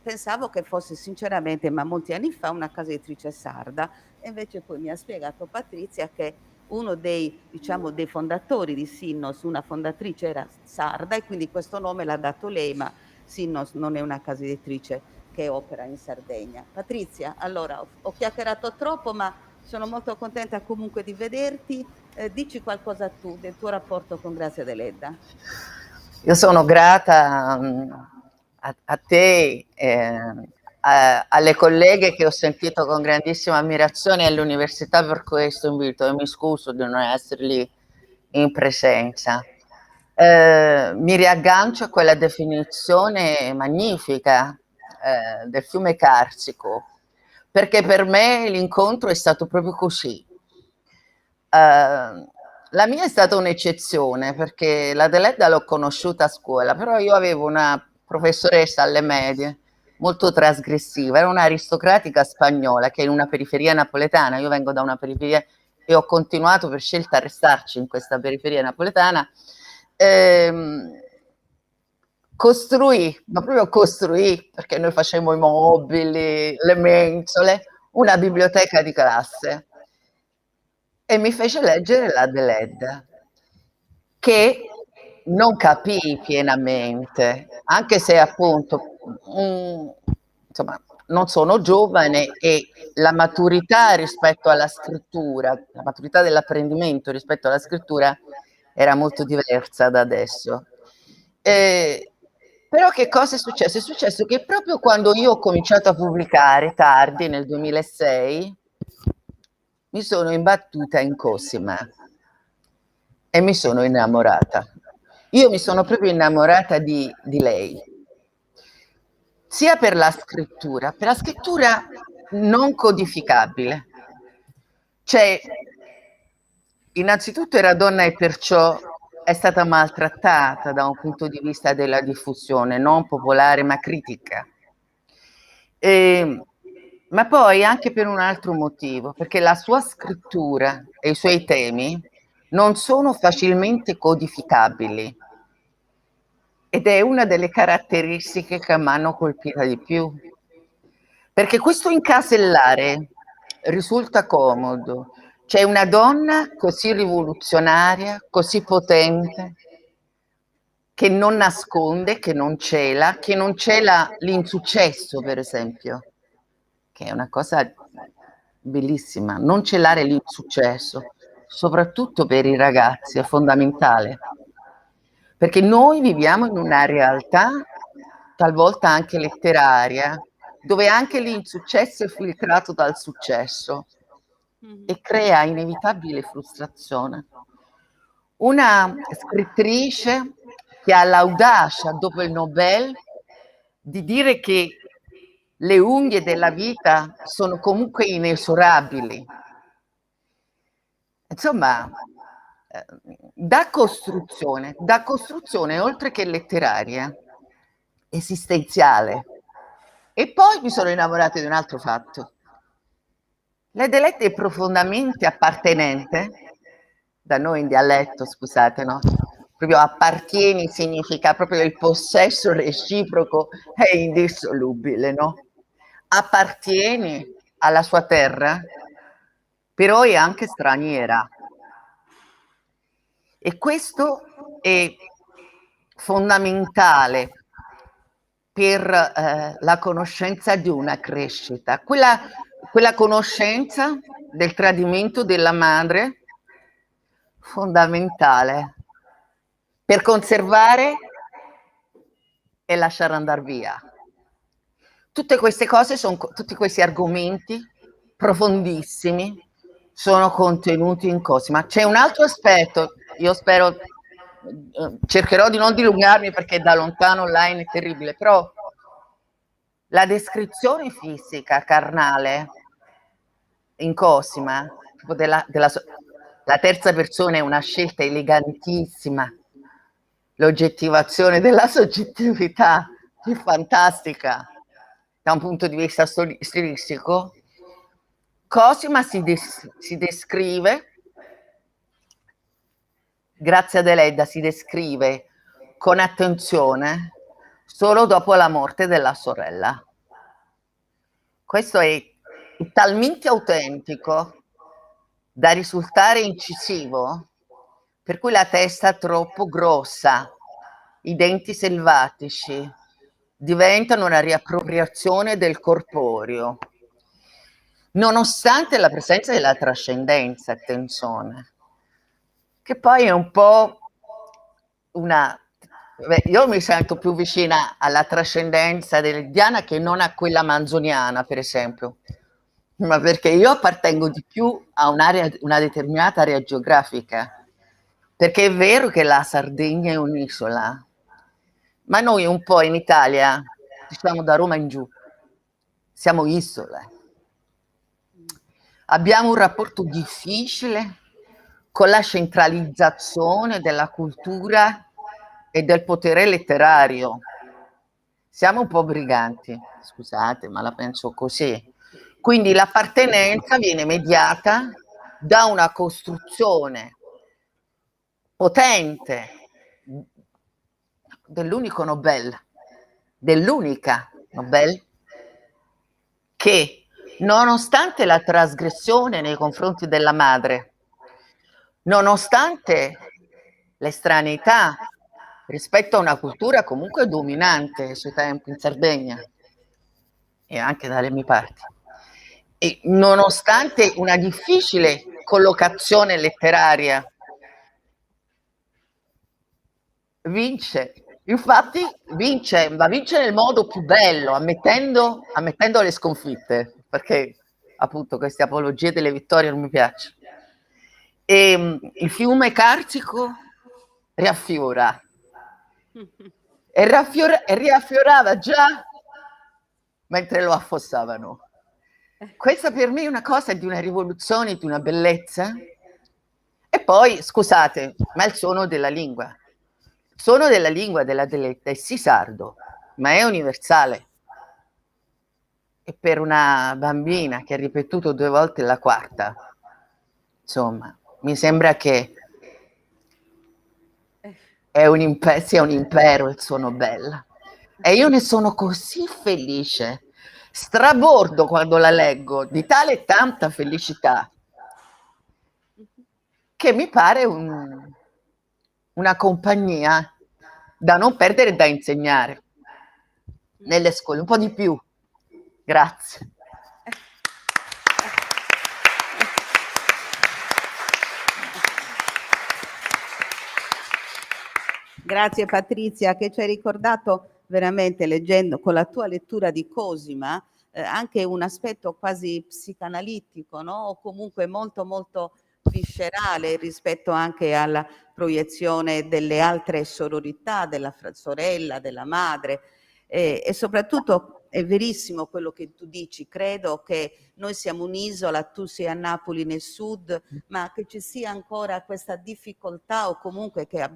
pensavo che fosse sinceramente, ma molti anni fa, una casa editrice sarda, e invece poi mi ha spiegato Patrizia che uno dei, diciamo, dei fondatori di Sinnos, una fondatrice era sarda e quindi questo nome l'ha dato lei, ma Sinnos non è una casa editrice che opera in Sardegna. Patrizia, allora ho chiacchierato troppo, ma sono molto contenta comunque di vederti. Dici qualcosa tu del tuo rapporto con Grazia Deledda. Io sono grata a te, alle colleghe che ho sentito con grandissima ammirazione all'università per questo invito e mi scuso di non essere lì in presenza. Mi riaggancio a quella definizione magnifica del fiume Carsico, perché per me l'incontro è stato proprio così. La mia è stata un'eccezione perché la Deledda l'ho conosciuta a scuola, però io avevo una professoressa alle medie molto trasgressiva, era un'aristocratica spagnola che in una periferia napoletana, io vengo da una periferia e ho continuato per scelta a restarci in questa periferia napoletana, costruì, ma proprio costruì, perché noi facevamo i mobili, le mensole, una biblioteca di classe e mi fece leggere la Deledda, che non capii pienamente, anche se appunto insomma, non sono giovane e la maturità rispetto alla scrittura, la maturità dell'apprendimento rispetto alla scrittura era molto diversa da adesso. Però che cosa è successo? È successo che proprio quando io ho cominciato a pubblicare, tardi, nel 2006, mi sono imbattuta in Cosima e mi sono innamorata. Io mi sono proprio innamorata di lei, sia per la scrittura non codificabile. Cioè, innanzitutto era donna e perciò è stata maltrattata da un punto di vista della diffusione, non popolare ma critica. Ma poi anche per un altro motivo, perché la sua scrittura e i suoi temi non sono facilmente codificabili ed è una delle caratteristiche che mi hanno colpita di più, perché questo incasellare risulta comodo. C'è una donna così rivoluzionaria, così potente, che non nasconde, che non cela l'insuccesso, per esempio, che è una cosa bellissima. Non celare l'insuccesso, soprattutto per i ragazzi, è fondamentale. Perché noi viviamo in una realtà, talvolta anche letteraria, dove anche l'insuccesso è filtrato dal successo e crea inevitabile frustrazione. Una scrittrice che ha l'audacia, dopo il Nobel, di dire che le unghie della vita sono comunque inesorabili. Insomma, da costruzione oltre che letteraria, esistenziale. E poi mi sono innamorata di un altro fatto. Leda Eledda è profondamente appartenente, da noi in dialetto, scusate, no? Proprio appartieni significa proprio il possesso reciproco è indissolubile, no? Appartieni alla sua terra, però è anche straniera. E questo è fondamentale per la conoscenza di una crescita, quella conoscenza del tradimento della madre, fondamentale per conservare e lasciare andare via. Tutte queste cose, tutti questi argomenti profondissimi sono contenuti in Cosima. C'è un altro aspetto, io spero, cercherò di non dilungarmi perché da lontano online è terribile, però la descrizione fisica carnale in Cosima, la terza persona è una scelta elegantissima, l'oggettivazione della soggettività è fantastica da un punto di vista stilistico. Cosima si descrive, grazie ad Eledda, si descrive con attenzione solo dopo la morte della sorella. Questo è talmente autentico da risultare incisivo, per cui la testa troppo grossa, i denti selvatici, diventano una riappropriazione del corporeo, nonostante la presenza della trascendenza, attenzione, che poi è un po' io mi sento più vicina alla trascendenza dell'Ediana che non a quella manzoniana, per esempio, ma perché io appartengo di più a una determinata area geografica, perché è vero che la Sardegna è un'isola, ma noi un po' in Italia, diciamo da Roma in giù, siamo isole. Abbiamo un rapporto difficile con la centralizzazione della cultura e del potere letterario. Siamo un po' briganti, scusate, ma la penso così. Quindi l'appartenenza viene mediata da una costruzione potente dell'unica Nobel, che nonostante la trasgressione nei confronti della madre, nonostante l'estraneità rispetto a una cultura comunque dominante ai suoi tempi in Sardegna e anche dalle mie parti, e nonostante una difficile collocazione letteraria, vince. Infatti vince, ma vince nel modo più bello, ammettendo le sconfitte, perché appunto queste apologie delle vittorie non mi piacciono. E il fiume Carsico riaffiora e riaffiorava già mentre lo affossavano. Questa per me è una cosa di una rivoluzione, di una bellezza. E poi, scusate, ma il suono della lingua. Il suono della lingua della Eledda è sì sardo, ma è universale. E per una bambina che ha ripetuto 2 volte la quarta, insomma, mi sembra che sia un impero il suo Nobel. E io ne sono così felice, strabordo quando la leggo, di tale e tanta felicità, che mi pare una compagnia da non perdere e da insegnare nelle scuole, un po' di più. Grazie. Grazie Patrizia, che ci hai ricordato veramente leggendo con la tua lettura di Cosima anche un aspetto quasi psicanalitico, no? O comunque molto molto viscerale rispetto anche alla proiezione delle altre sororità, della sorella, della madre. E soprattutto è verissimo quello che tu dici, credo che noi siamo un'isola, tu sei a Napoli nel sud, ma che ci sia ancora questa difficoltà o comunque che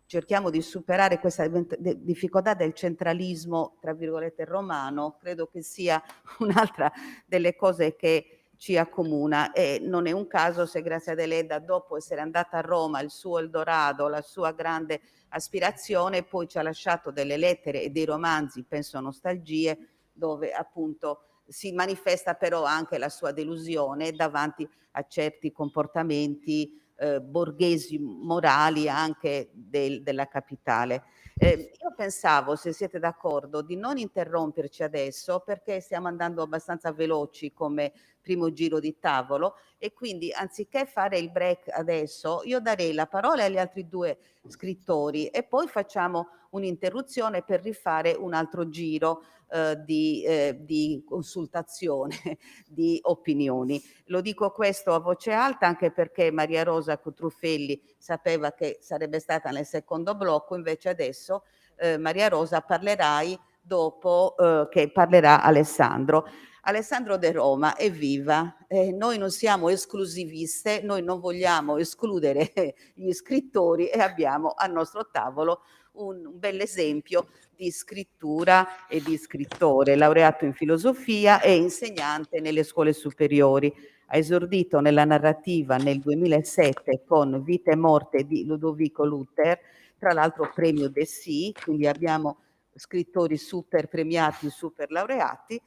cerchiamo di superare questa difficoltà del centralismo, tra virgolette, romano, credo che sia un'altra delle cose che ci accomuna, e non è un caso se Grazia Deledda, dopo essere andata a Roma, il suo Eldorado, la sua grande aspirazione, poi ci ha lasciato delle lettere e dei romanzi, penso a Nostalgie, dove appunto si manifesta però anche la sua delusione davanti a certi comportamenti borghesi morali anche della capitale. Io pensavo, se siete d'accordo, di non interromperci adesso perché stiamo andando abbastanza veloci come primo giro di tavolo, e quindi anziché fare il break adesso, io darei la parola agli altri due scrittori e poi facciamo un'interruzione per rifare un altro giro di consultazione di opinioni. Lo dico questo a voce alta anche perché Maria Rosa Cutruffelli sapeva che sarebbe stata nel secondo blocco, invece adesso Maria Rosa parlerai dopo che parlerà Alessandro. Alessandro De Roma, evviva! Noi non siamo esclusiviste, noi non vogliamo escludere gli scrittori e abbiamo al nostro tavolo un bell'esempio di scrittura e di scrittore, laureato in filosofia e insegnante nelle scuole superiori. Ha esordito nella narrativa nel 2007 con Vita e morte di Ludovico Lutter, tra l'altro premio Dessì, quindi abbiamo scrittori super premiati, super laureati,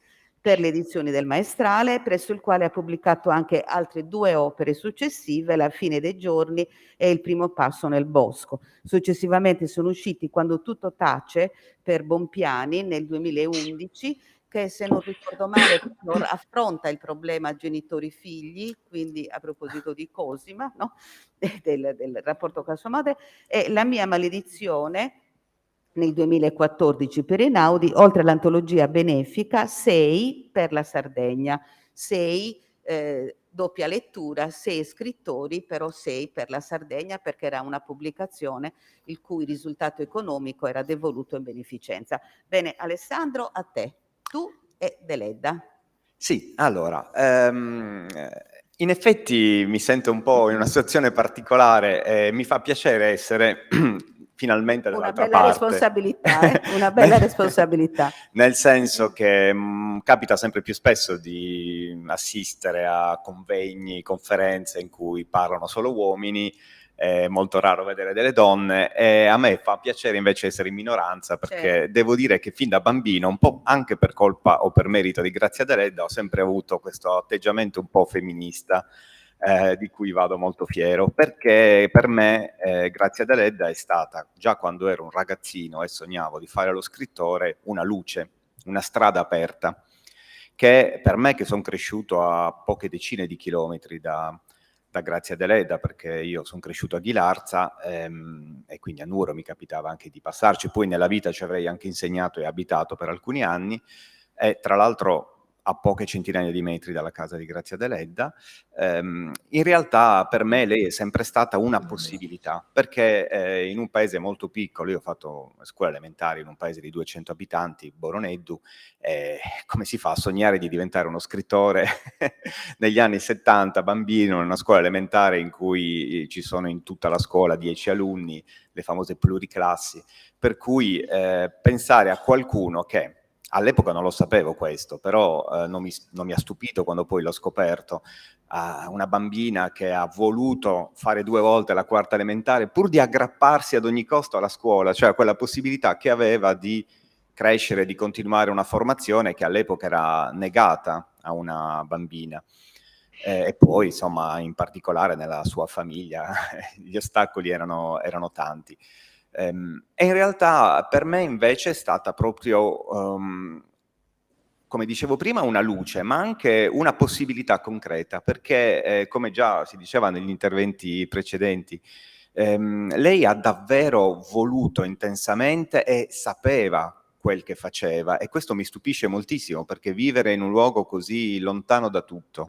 per le edizioni del Maestrale, presso il quale ha pubblicato anche altre 2 opere successive, La fine dei giorni e Il primo passo nel bosco. Successivamente sono usciti Quando tutto tace per Bompiani nel 2011, che se non ricordo male affronta il problema genitori-figli, quindi a proposito di Cosima, no? del rapporto con sua madre, e La mia maledizione nel 2014 per Einaudi, oltre all'antologia benefica 6 per la Sardegna, 6 doppia lettura, 6 scrittori, però 6 per la Sardegna, perché era una pubblicazione il cui risultato economico era devoluto in beneficenza. Bene, Alessandro, a te. Tu e Deledda. Sì, allora, in effetti mi sento un po' in una situazione particolare e mi fa piacere essere finalmente Una dall'altra bella parte. responsabilità, una bella responsabilità. Nel senso che capita sempre più spesso di assistere a convegni, conferenze in cui parlano solo uomini, è molto raro vedere delle donne, e a me fa piacere invece essere in minoranza, perché devo dire che fin da bambino, un po' anche per colpa o per merito di Grazia Deledda, ho sempre avuto questo atteggiamento un po' femminista, di cui vado molto fiero, perché per me Grazia Deledda è stata, già quando ero un ragazzino e sognavo di fare lo scrittore, una luce, una strada aperta, che per me, che sono cresciuto a poche decine di chilometri da Grazia Deledda, perché io sono cresciuto a Ghilarza e quindi a Nuoro mi capitava anche di passarci, poi nella vita ci avrei anche insegnato e abitato per alcuni anni, e tra l'altro a poche centinaia di metri dalla casa di Grazia Deledda. In realtà per me lei è sempre stata una possibilità, perché in un paese molto piccolo, io ho fatto scuola elementare in un paese di 200 abitanti, Boroneddu, come si fa a sognare di diventare uno scrittore negli anni 70, bambino, in una scuola elementare in cui ci sono in tutta la scuola 10 alunni, le famose pluriclassi, per cui pensare a qualcuno che all'epoca non lo sapevo questo, però non mi ha stupito quando poi l'ho scoperto, una bambina che ha voluto fare 2 volte la quarta elementare pur di aggrapparsi ad ogni costo alla scuola, cioè quella possibilità che aveva di crescere, di continuare una formazione che all'epoca era negata a una bambina. E poi, insomma, in particolare nella sua famiglia gli ostacoli erano tanti. E in realtà per me invece è stata proprio, come dicevo prima, una luce, ma anche una possibilità concreta, perché come già si diceva negli interventi precedenti, lei ha davvero voluto intensamente e sapeva quel che faceva, e questo mi stupisce moltissimo, perché vivere in un luogo così lontano da tutto,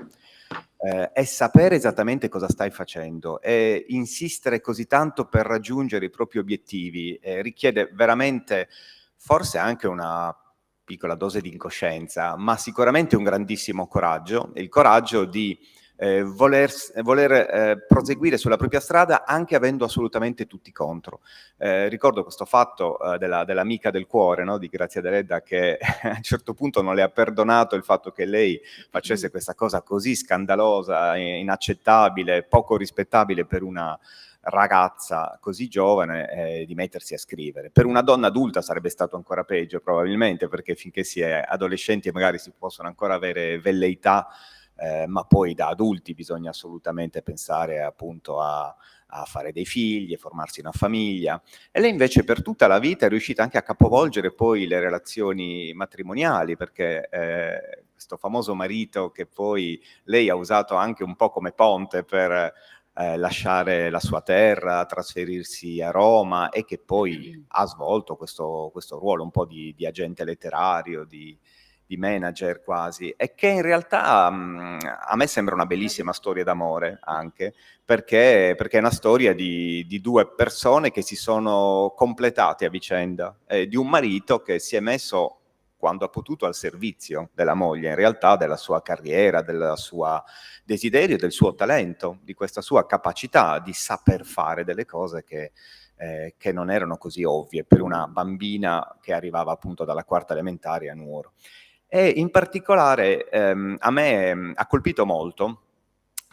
è sapere esattamente cosa stai facendo e insistere così tanto per raggiungere i propri obiettivi richiede veramente forse anche una piccola dose di incoscienza, ma sicuramente un grandissimo coraggio, il coraggio di voler proseguire sulla propria strada anche avendo assolutamente tutti contro. Ricordo questo fatto dell'amica del cuore, no? Di Grazia Deledda, che a un certo punto non le ha perdonato il fatto che lei facesse questa cosa così scandalosa, inaccettabile, poco rispettabile per una ragazza così giovane, di mettersi a scrivere. Per una donna adulta sarebbe stato ancora peggio probabilmente, perché finché si è adolescenti magari si possono ancora avere velleità, ma poi da adulti bisogna assolutamente pensare appunto a fare dei figli e formarsi una famiglia. E lei invece per tutta la vita è riuscita anche a capovolgere poi le relazioni matrimoniali, perché questo famoso marito che poi lei ha usato anche un po' come ponte per lasciare la sua terra, trasferirsi a Roma, e che poi ha svolto questo ruolo un po' di agente letterario, di manager quasi, e che in realtà a me sembra una bellissima storia d'amore anche, perché è una storia di due persone che si sono completate a vicenda, di un marito che si è messo quando ha potuto al servizio della moglie, in realtà della sua carriera, del suo desiderio, del suo talento, di questa sua capacità di saper fare delle cose che non erano così ovvie per una bambina che arrivava appunto dalla quarta elementare a Nuoro. E in particolare a me ha colpito molto,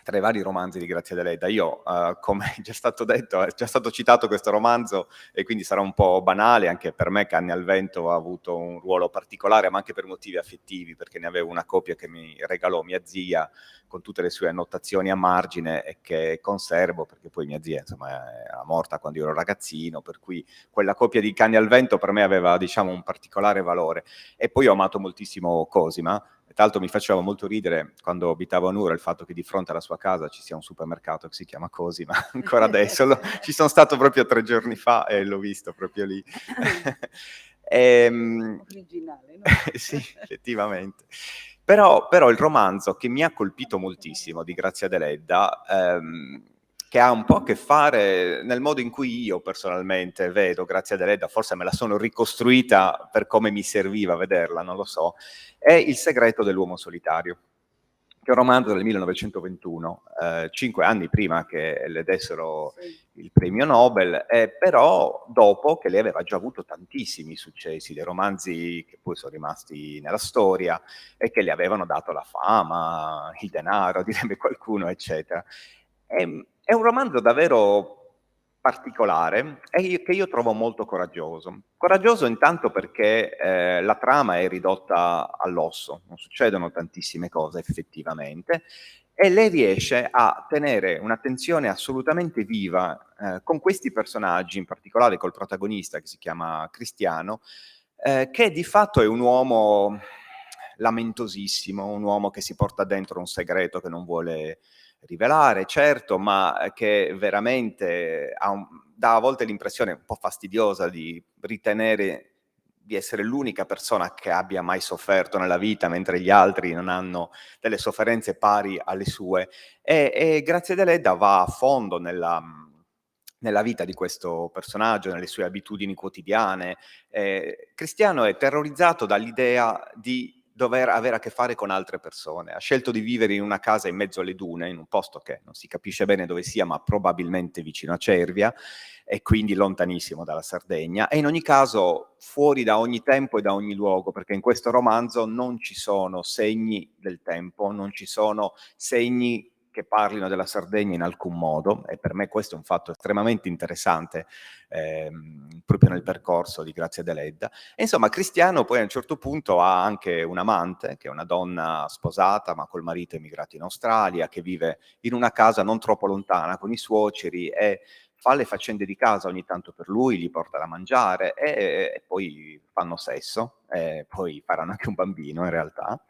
tra i vari romanzi di Grazia Deledda, io, come è già stato detto, è già stato citato questo romanzo e quindi sarà un po' banale anche per me, Canne al vento ha avuto un ruolo particolare, ma anche per motivi affettivi, perché ne avevo una copia che mi regalò mia zia con tutte le sue annotazioni a margine e che conservo, perché poi mia zia insomma era morta quando io ero ragazzino, per cui quella copia di Canne al vento per me aveva, diciamo, un particolare valore. E poi ho amato moltissimo Cosima. Tra l'altro mi faceva molto ridere quando abitavo a Nuoro il fatto che di fronte alla sua casa ci sia un supermercato che si chiama Cosima, ancora adesso, ci sono stato proprio 3 giorni fa e l'ho visto proprio lì. Originale, no? Sì, effettivamente. Però il romanzo che mi ha colpito moltissimo di Grazia Deledda, che ha un po' a che fare nel modo in cui io personalmente vedo Grazia Deledda, forse me la sono ricostruita per come mi serviva vederla, non lo so, è Il segreto dell'uomo solitario, che è un romanzo del 1921, 5 anni prima che le dessero il premio Nobel, però dopo che lei aveva già avuto tantissimi successi, dei romanzi che poi sono rimasti nella storia e che le avevano dato la fama, il denaro, direbbe qualcuno, eccetera. È un romanzo davvero particolare e che io trovo molto coraggioso. Coraggioso intanto perché la trama è ridotta all'osso, non succedono tantissime cose effettivamente, e lei riesce a tenere un'attenzione assolutamente viva con questi personaggi, in particolare col protagonista che si chiama Cristiano, che di fatto è un uomo lamentosissimo, un uomo che si porta dentro un segreto che non vuole rivelare, certo, ma che veramente dà a volte l'impressione un po' fastidiosa di ritenere di essere l'unica persona che abbia mai sofferto nella vita, mentre gli altri non hanno delle sofferenze pari alle sue. E Grazia Deledda va a fondo nella vita di questo personaggio, nelle sue abitudini quotidiane. Cristiano è terrorizzato dall'idea di dover avere a che fare con altre persone. Ha scelto di vivere in una casa in mezzo alle dune, in un posto che non si capisce bene dove sia, ma probabilmente vicino a Cervia, e quindi lontanissimo dalla Sardegna, e in ogni caso fuori da ogni tempo e da ogni luogo, perché in questo romanzo non ci sono segni del tempo, non ci sono segni che parlino della Sardegna in alcun modo, e per me questo è un fatto estremamente interessante proprio nel percorso di Grazia Deledda. E insomma, Cristiano poi a un certo punto ha anche un amante, che è una donna sposata, ma col marito emigrato in Australia, che vive in una casa non troppo lontana con i suoceri e fa le faccende di casa ogni tanto per lui, gli porta da mangiare e poi fanno sesso, e poi faranno anche un bambino in realtà.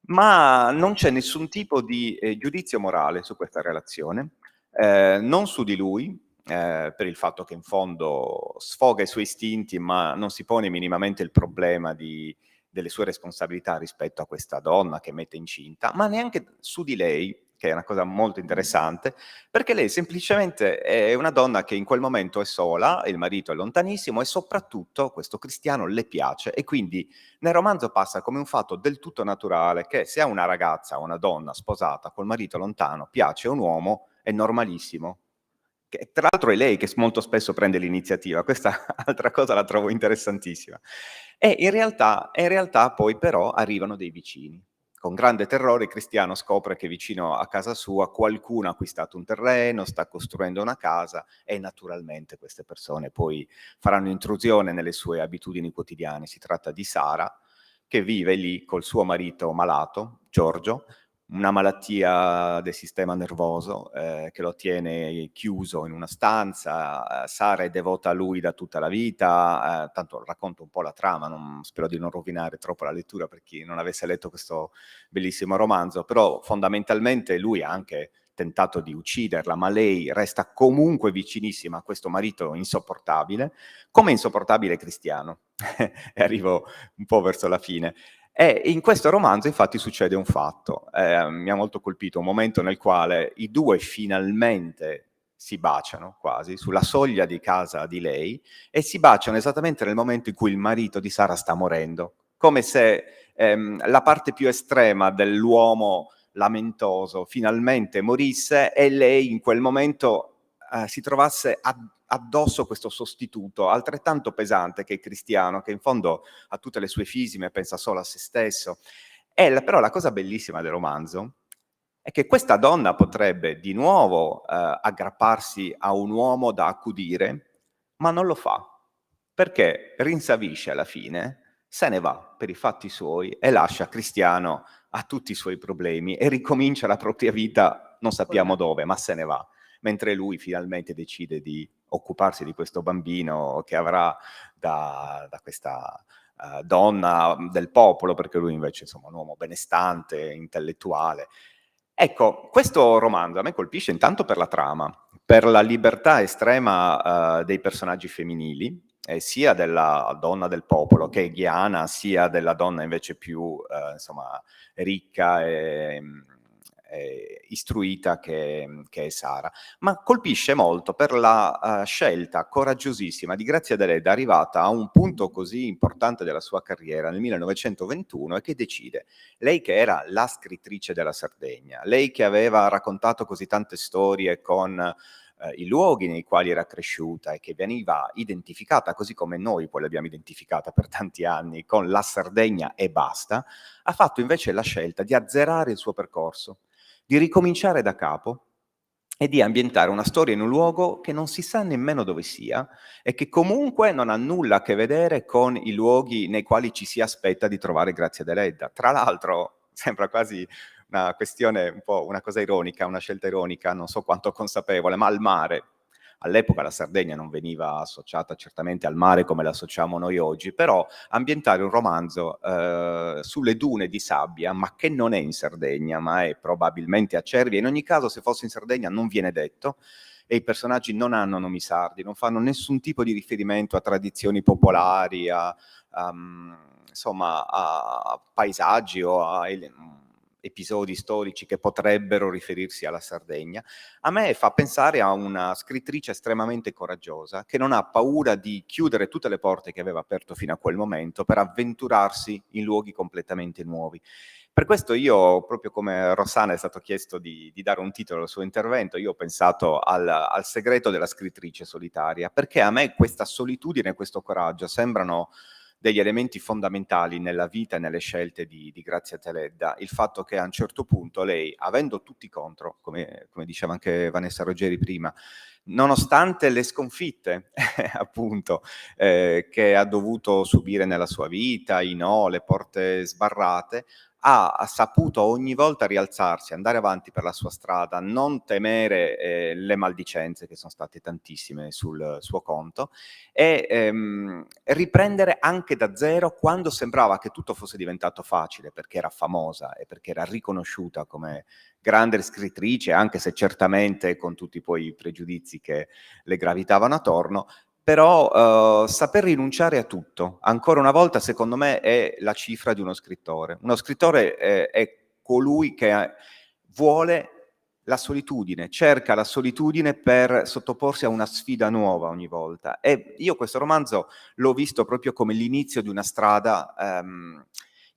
Ma non c'è nessun tipo di giudizio morale su questa relazione, non su di lui, per il fatto che in fondo sfoga i suoi istinti, ma non si pone minimamente il problema delle sue responsabilità rispetto a questa donna che mette incinta, ma neanche su di lei, che è una cosa molto interessante, perché lei semplicemente è una donna che in quel momento è sola, il marito è lontanissimo e soprattutto questo cristiano le piace, e quindi nel romanzo passa come un fatto del tutto naturale che se a una ragazza, una donna sposata col marito lontano piace un uomo, è normalissimo. Che, tra l'altro, è lei che molto spesso prende l'iniziativa, questa altra cosa la trovo interessantissima. E in realtà poi però arrivano dei vicini. Con grande terrore Cristiano scopre che vicino a casa sua qualcuno ha acquistato un terreno, sta costruendo una casa, e naturalmente queste persone poi faranno intrusione nelle sue abitudini quotidiane. Si tratta di Sara, che vive lì col suo marito malato, Giorgio, una malattia del sistema nervoso che lo tiene chiuso in una stanza. Sara è devota a lui da tutta la vita, tanto racconto un po' la trama, spero di non rovinare troppo la lettura per chi non avesse letto questo bellissimo romanzo, però fondamentalmente lui ha anche tentato di ucciderla, ma lei resta comunque vicinissima a questo marito insopportabile, come insopportabile Cristiano. E arrivo un po' verso la fine. E in questo romanzo infatti succede un fatto, mi ha molto colpito, un momento nel quale i due finalmente si baciano quasi, sulla soglia di casa di lei, e si baciano esattamente nel momento in cui il marito di Sara sta morendo, come se la parte più estrema dell'uomo lamentoso finalmente morisse e lei in quel momento si trovasse addosso questo sostituto altrettanto pesante che è Cristiano, che in fondo ha tutte le sue fisime, pensa solo a se stesso. Però la cosa bellissima del romanzo è che questa donna potrebbe di nuovo aggrapparsi a un uomo da accudire, ma non lo fa, perché rinsavisce alla fine, se ne va per i fatti suoi e lascia Cristiano a tutti i suoi problemi e ricomincia la propria vita, non sappiamo dove, ma se ne va, mentre lui finalmente decide di occuparsi di questo bambino che avrà da questa donna del popolo, perché lui invece insomma, è un uomo benestante, intellettuale. Ecco, questo romanzo a me colpisce intanto per la trama, per la libertà estrema dei personaggi femminili, sia della donna del popolo che è Ghiana, sia della donna invece più insomma, ricca e istruita che è Sara, ma colpisce molto per la scelta coraggiosissima di Grazia Deledda, arrivata a un punto così importante della sua carriera nel 1921, e che decide, lei che era la scrittrice della Sardegna, lei che aveva raccontato così tante storie con i luoghi nei quali era cresciuta e che veniva identificata, così come noi poi l'abbiamo identificata per tanti anni, con la Sardegna e basta, ha fatto invece la scelta di azzerare il suo percorso, di ricominciare da capo e di ambientare una storia in un luogo che non si sa nemmeno dove sia e che comunque non ha nulla a che vedere con i luoghi nei quali ci si aspetta di trovare Grazia Deledda. Tra l'altro sembra quasi una questione, un po' una cosa ironica, una scelta ironica, non so quanto consapevole, ma al mare. All'epoca la Sardegna non veniva associata certamente al mare come la associamo noi oggi, però ambientare un romanzo sulle dune di sabbia, ma che non è in Sardegna, ma è probabilmente a Cervia, in ogni caso se fosse in Sardegna non viene detto, e i personaggi non hanno nomi sardi, non fanno nessun tipo di riferimento a tradizioni popolari, insomma, a paesaggi o a episodi storici che potrebbero riferirsi alla Sardegna. A me fa pensare a una scrittrice estremamente coraggiosa che non ha paura di chiudere tutte le porte che aveva aperto fino a quel momento per avventurarsi in luoghi completamente nuovi. Per questo io, proprio come Rossana è stato chiesto di dare un titolo al suo intervento, io ho pensato al segreto della scrittrice solitaria, perché a me questa solitudine e questo coraggio sembrano degli elementi fondamentali nella vita e nelle scelte di Grazia Deledda. Il fatto che a un certo punto lei, avendo tutti contro, come diceva anche Vanessa Ruggeri prima, nonostante le sconfitte appunto che ha dovuto subire nella sua vita, i no, le porte sbarrate, ha saputo ogni volta rialzarsi, andare avanti per la sua strada, non temere le maldicenze, che sono state tantissime sul suo conto, e riprendere anche da zero quando sembrava che tutto fosse diventato facile, perché era famosa e perché era riconosciuta come grande scrittrice, anche se certamente con tutti poi i pregiudizi che le gravitavano attorno. Però saper rinunciare a tutto, ancora una volta, secondo me, è la cifra di uno scrittore. Uno scrittore è colui che vuole la solitudine, cerca la solitudine per sottoporsi a una sfida nuova ogni volta. E io questo romanzo l'ho visto proprio come l'inizio di una strada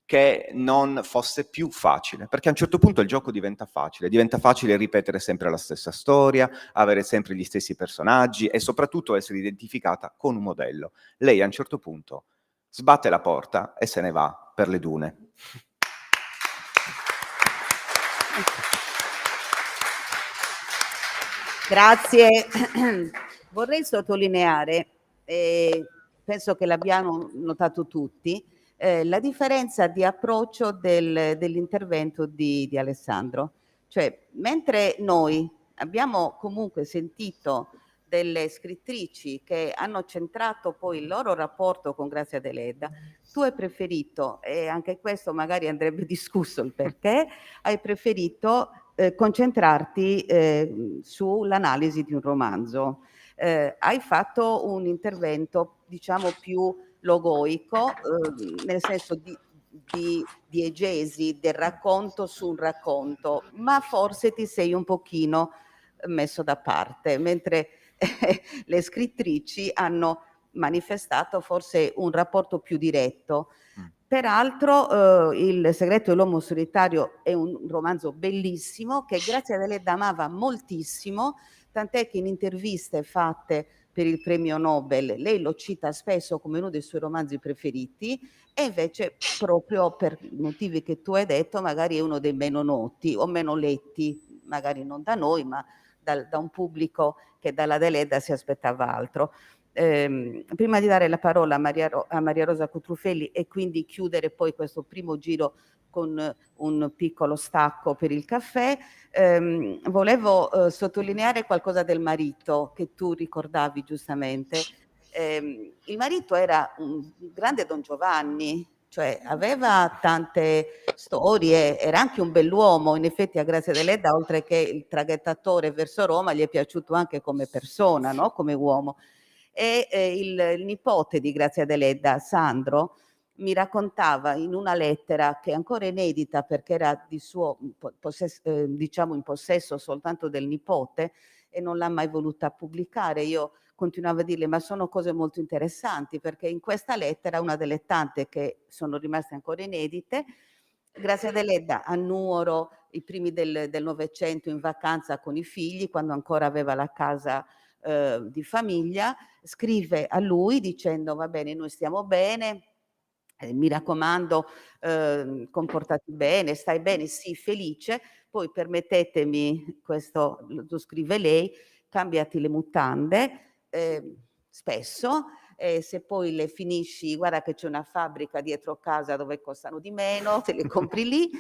che non fosse più facile, perché a un certo punto il gioco diventa facile ripetere sempre la stessa storia, avere sempre gli stessi personaggi e soprattutto essere identificata con un modello. Lei a un certo punto sbatte la porta e se ne va per le dune. Grazie. Vorrei sottolineare, penso che l'abbiamo notato tutti, la differenza di approccio dell'intervento di Alessandro. Cioè, mentre noi abbiamo comunque sentito delle scrittrici che hanno centrato poi il loro rapporto con Grazia Deledda, tu hai preferito, e anche questo magari andrebbe discusso il perché, hai preferito concentrarti sull'analisi di un romanzo. Hai fatto un intervento, diciamo, più logoico, nel senso di diegesi del racconto su un racconto, ma forse ti sei un pochino messo da parte, mentre le scrittrici hanno manifestato forse un rapporto più diretto. Peraltro Il segreto dell'uomo solitario è un romanzo bellissimo che Grazia Deledda amava moltissimo, tant'è che in interviste fatte per il premio Nobel lei lo cita spesso come uno dei suoi romanzi preferiti, e invece proprio per i motivi che tu hai detto magari è uno dei meno noti o meno letti, magari non da noi, ma da un pubblico che dalla Deledda si aspettava altro. Prima di dare la parola a Maria Rosa Cutrufelli e quindi chiudere poi questo primo giro con un piccolo stacco per il caffè, volevo sottolineare qualcosa del marito che tu ricordavi giustamente. Il marito era un grande Don Giovanni, cioè aveva tante storie, era anche un bell'uomo. In effetti a Grazia Deledda, oltre che il traghettatore verso Roma, gli è piaciuto anche come persona, no? Come uomo. E il nipote di Grazia Deledda, Sandro, mi raccontava in una lettera che è ancora inedita perché era di suo diciamo in possesso soltanto del nipote e non l'ha mai voluta pubblicare. Io continuavo a dirle ma sono cose molto interessanti, perché in questa lettera, una delle tante che sono rimaste ancora inedite, Grazia Deledda a Nuoro, i primi del Novecento, in vacanza con i figli, quando ancora aveva la casa di famiglia, scrive a lui dicendo va bene, noi stiamo bene, mi raccomando, comportati bene, stai bene, sì, felice, poi permettetemi, questo lo scrive lei, cambiati le mutande spesso, e se poi le finisci, guarda che c'è una fabbrica dietro casa dove costano di meno, te le compri lì.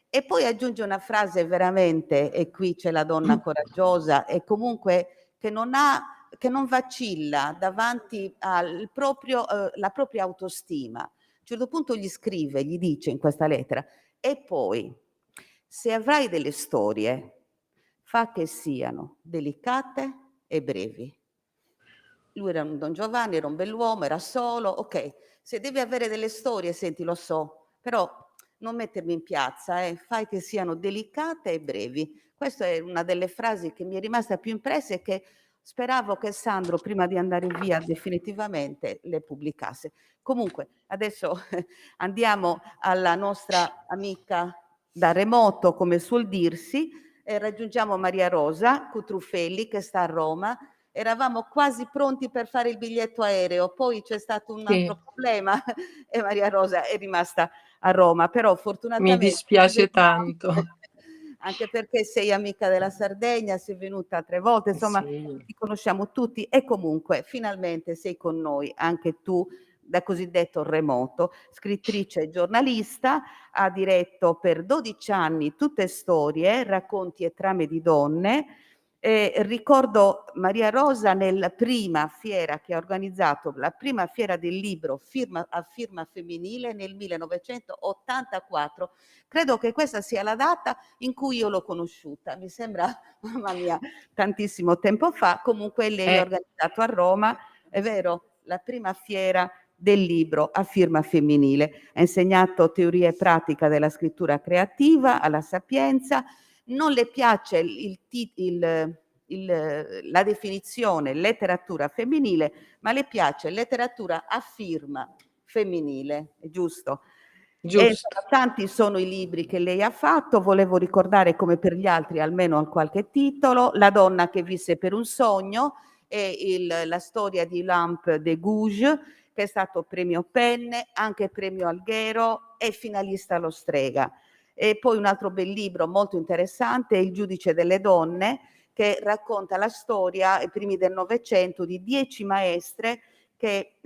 E poi aggiunge una frase veramente, e qui c'è la donna coraggiosa e comunque che non vacilla davanti al proprio, la propria autostima. A un certo punto gli scrive, gli dice in questa lettera: e poi, se avrai delle storie, fa che siano delicate e brevi. Lui era un Don Giovanni, era un bell'uomo, era solo, ok, se devi avere delle storie, senti, lo so, però non mettermi in piazza, fai che siano delicate e brevi. Questa è una delle frasi che mi è rimasta più impressa e che speravo che Sandro, prima di andare via definitivamente, le pubblicasse. Comunque, adesso andiamo alla nostra amica da remoto, come suol dirsi, e raggiungiamo Maria Rosa Cutrufelli, che sta a Roma. Eravamo quasi pronti per fare il biglietto aereo, poi c'è stato un altro problema e Maria Rosa è rimasta a Roma, però fortunatamente Mi dispiace tanto. anche perché sei amica della Sardegna, sei venuta 3 volte, insomma Sì. ti conosciamo tutti e comunque finalmente sei con noi anche tu da cosiddetto remoto, scrittrice e giornalista, ha diretto per 12 anni Tutte Storie, racconti e trame di donne. Ricordo Maria Rosa nella prima fiera che ha organizzato, la prima fiera del libro a firma femminile nel 1984. Credo che questa sia la data in cui io l'ho conosciuta, mi sembra, mamma mia, tantissimo tempo fa. Comunque lei ha organizzato a Roma, è vero, la prima fiera del libro a firma femminile. Ha insegnato teoria e pratica della scrittura creativa alla Sapienza, Non le piace la definizione letteratura femminile, ma le piace letteratura a firma femminile, è giusto? Giusto. Tanti sono i libri che lei ha fatto, volevo ricordare, come per gli altri, almeno qualche titolo: La donna che visse per un sogno e la storia di Lampe de Gouges, che è stato premio Penne, anche premio Alghero e finalista allo Strega. E poi un altro bel libro molto interessante è Il giudice delle donne, che racconta la storia, ai primi del Novecento, di 10 maestre che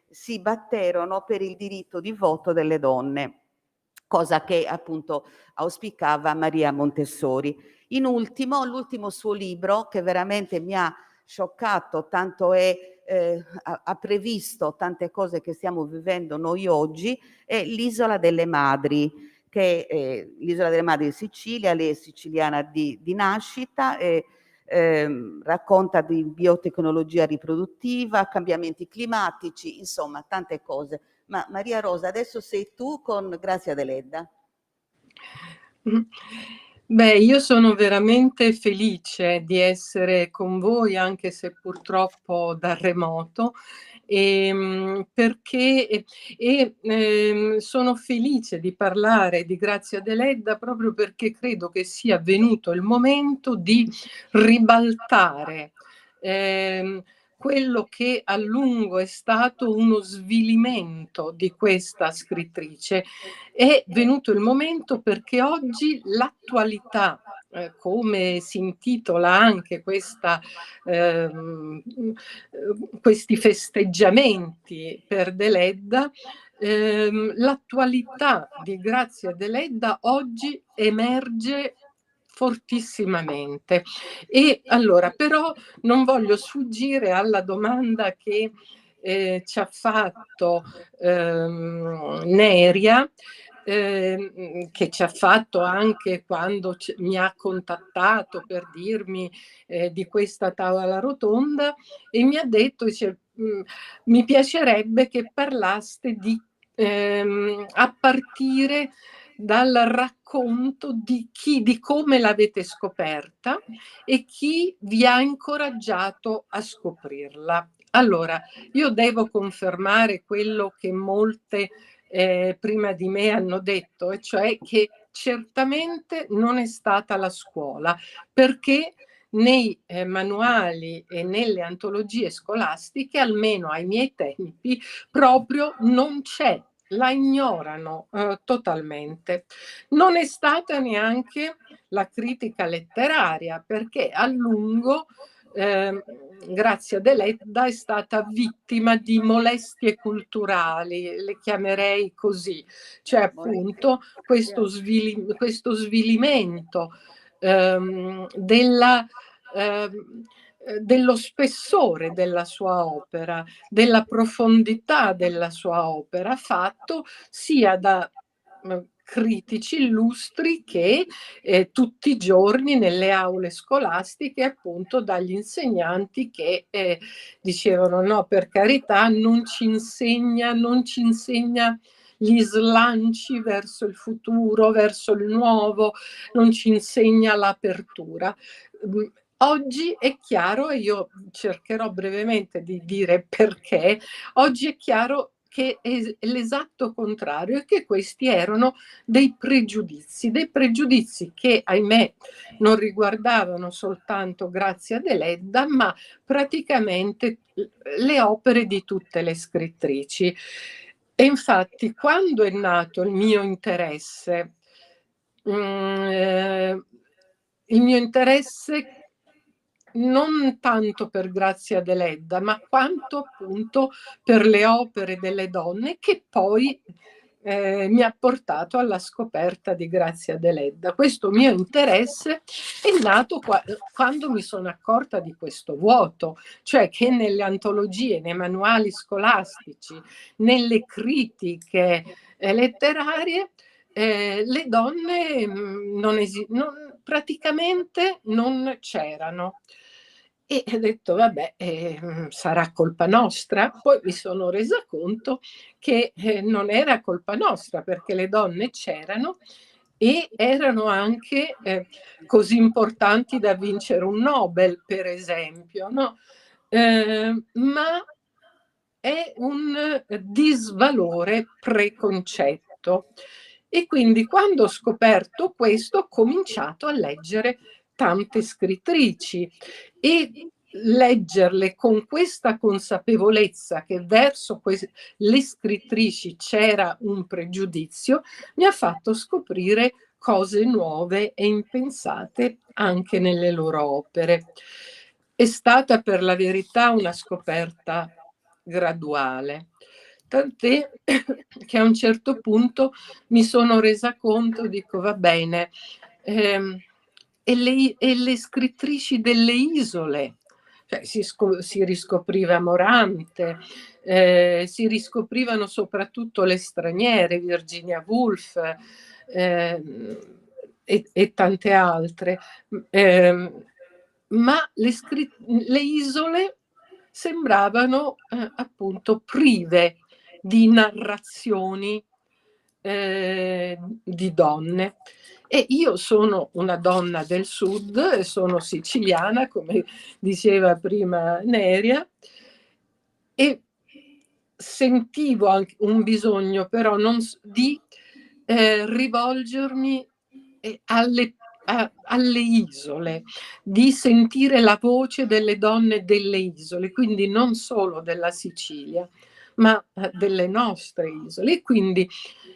si batterono per il diritto di voto delle donne, cosa che appunto auspicava Maria Montessori. In ultimo, l'ultimo suo libro, che veramente mi ha scioccato, tanto ha previsto tante cose che stiamo vivendo noi oggi, è L'Isola delle Madri, che è l'Isola delle Madri in Sicilia. Lei è siciliana di nascita e racconta di biotecnologia riproduttiva, cambiamenti climatici, insomma tante cose. Ma Maria Rosa, adesso sei tu con Grazia Deledda. Beh, io sono veramente felice di essere con voi, anche se purtroppo da remoto, perché sono felice di parlare di Grazia Deledda proprio perché credo che sia venuto il momento di ribaltare quello che a lungo è stato uno svilimento di questa scrittrice. È venuto il momento perché oggi l'attualità, come si intitola anche questi festeggiamenti per Deledda, l'attualità di Grazia Deledda oggi emerge fortissimamente. E allora, però, non voglio sfuggire alla domanda che ci ha fatto Neria, che ci ha fatto anche quando mi ha contattato per dirmi di questa tavola rotonda, e mi ha detto, dice, mi piacerebbe che parlaste a partire dal racconto di come l'avete scoperta e chi vi ha incoraggiato a scoprirla. Allora, io devo confermare quello che molte prima di me hanno detto, e cioè che certamente non è stata la scuola, perché nei manuali e nelle antologie scolastiche, almeno ai miei tempi, proprio non c'è. La ignorano totalmente. Non è stata neanche la critica letteraria, perché a lungo Grazia Deledda è stata vittima di molestie culturali, le chiamerei così, cioè appunto questo svilimento dello spessore della sua opera, della profondità della sua opera, fatto sia da critici illustri che tutti i giorni nelle aule scolastiche, appunto dagli insegnanti che dicevano no, per carità, non ci insegna gli slanci verso il futuro, verso il nuovo, non ci insegna l'apertura. Oggi è chiaro, e io cercherò brevemente di dire perché, oggi è chiaro che è l'esatto contrario, e che questi erano dei pregiudizi che, ahimè, non riguardavano soltanto Grazia Deledda, ma praticamente le opere di tutte le scrittrici. E infatti, quando è nato il mio interesse non tanto per Grazia Deledda, ma quanto appunto per le opere delle donne, che poi mi ha portato alla scoperta di Grazia Deledda. Questo mio interesse è nato quando mi sono accorta di questo vuoto, cioè che nelle antologie, nei manuali scolastici, nelle critiche letterarie, le donne praticamente non c'erano. E ho detto, vabbè, sarà colpa nostra? Poi mi sono resa conto che non era colpa nostra, perché le donne c'erano, e erano anche così importanti da vincere un Nobel, per esempio, no? Ma è un disvalore preconcetto. E quindi quando ho scoperto questo ho cominciato a leggere tante scrittrici e leggerle con questa consapevolezza che verso le scrittrici c'era un pregiudizio, mi ha fatto scoprire cose nuove e impensate anche nelle loro opere. È stata per la verità una scoperta graduale, tant'è che a un certo punto mi sono resa conto, dico va bene, e le scrittrici delle isole, cioè si riscopriva Morante, si riscoprivano soprattutto le straniere, Virginia Woolf e tante altre, ma le isole sembravano appunto prive di narrazioni di donne. E io sono una donna del sud, sono siciliana, come diceva prima Neria, e sentivo anche un bisogno però di rivolgermi alle isole, di sentire la voce delle donne delle isole, quindi non solo della Sicilia, ma delle nostre isole. E quindi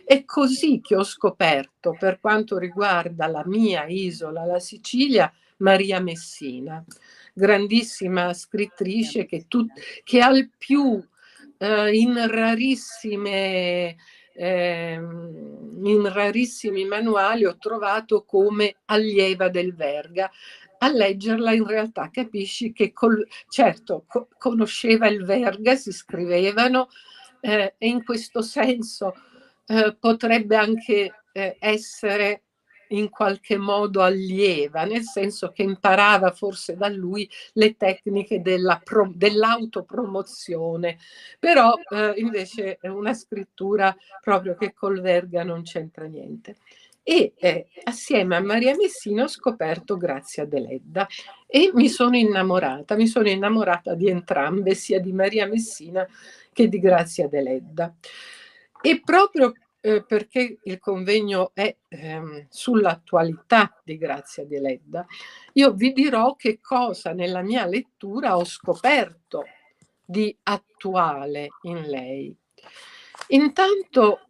è così che ho scoperto, per quanto riguarda la mia isola, la Sicilia, Maria Messina, grandissima scrittrice che al più in rarissimi manuali ho trovato come allieva del Verga. A leggerla in realtà capisci che certo conosceva il Verga, si scrivevano e in questo senso potrebbe anche essere in qualche modo allieva, nel senso che imparava forse da lui le tecniche dell'autopromozione, però invece è una scrittura proprio che col Verga non c'entra niente. E assieme a Maria Messina ho scoperto Grazia Deledda e mi sono innamorata di entrambe, sia di Maria Messina che di Grazia Deledda. E proprio perché il convegno è sull'attualità di Grazia Deledda, io vi dirò che cosa nella mia lettura ho scoperto di attuale in lei. Intanto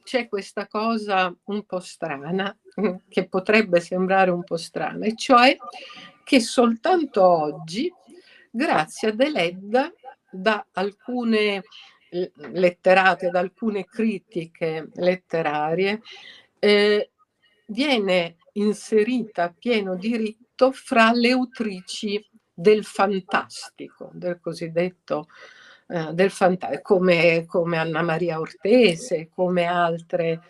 c'è questa cosa un po' strana, che potrebbe sembrare un po' strana, e cioè che soltanto oggi Grazia Deledda, da alcune letterate, da alcune critiche letterarie, viene inserita a pieno diritto fra le autrici del fantastico, del cosiddetto del fantastico, come Anna Maria Ortese, come altre.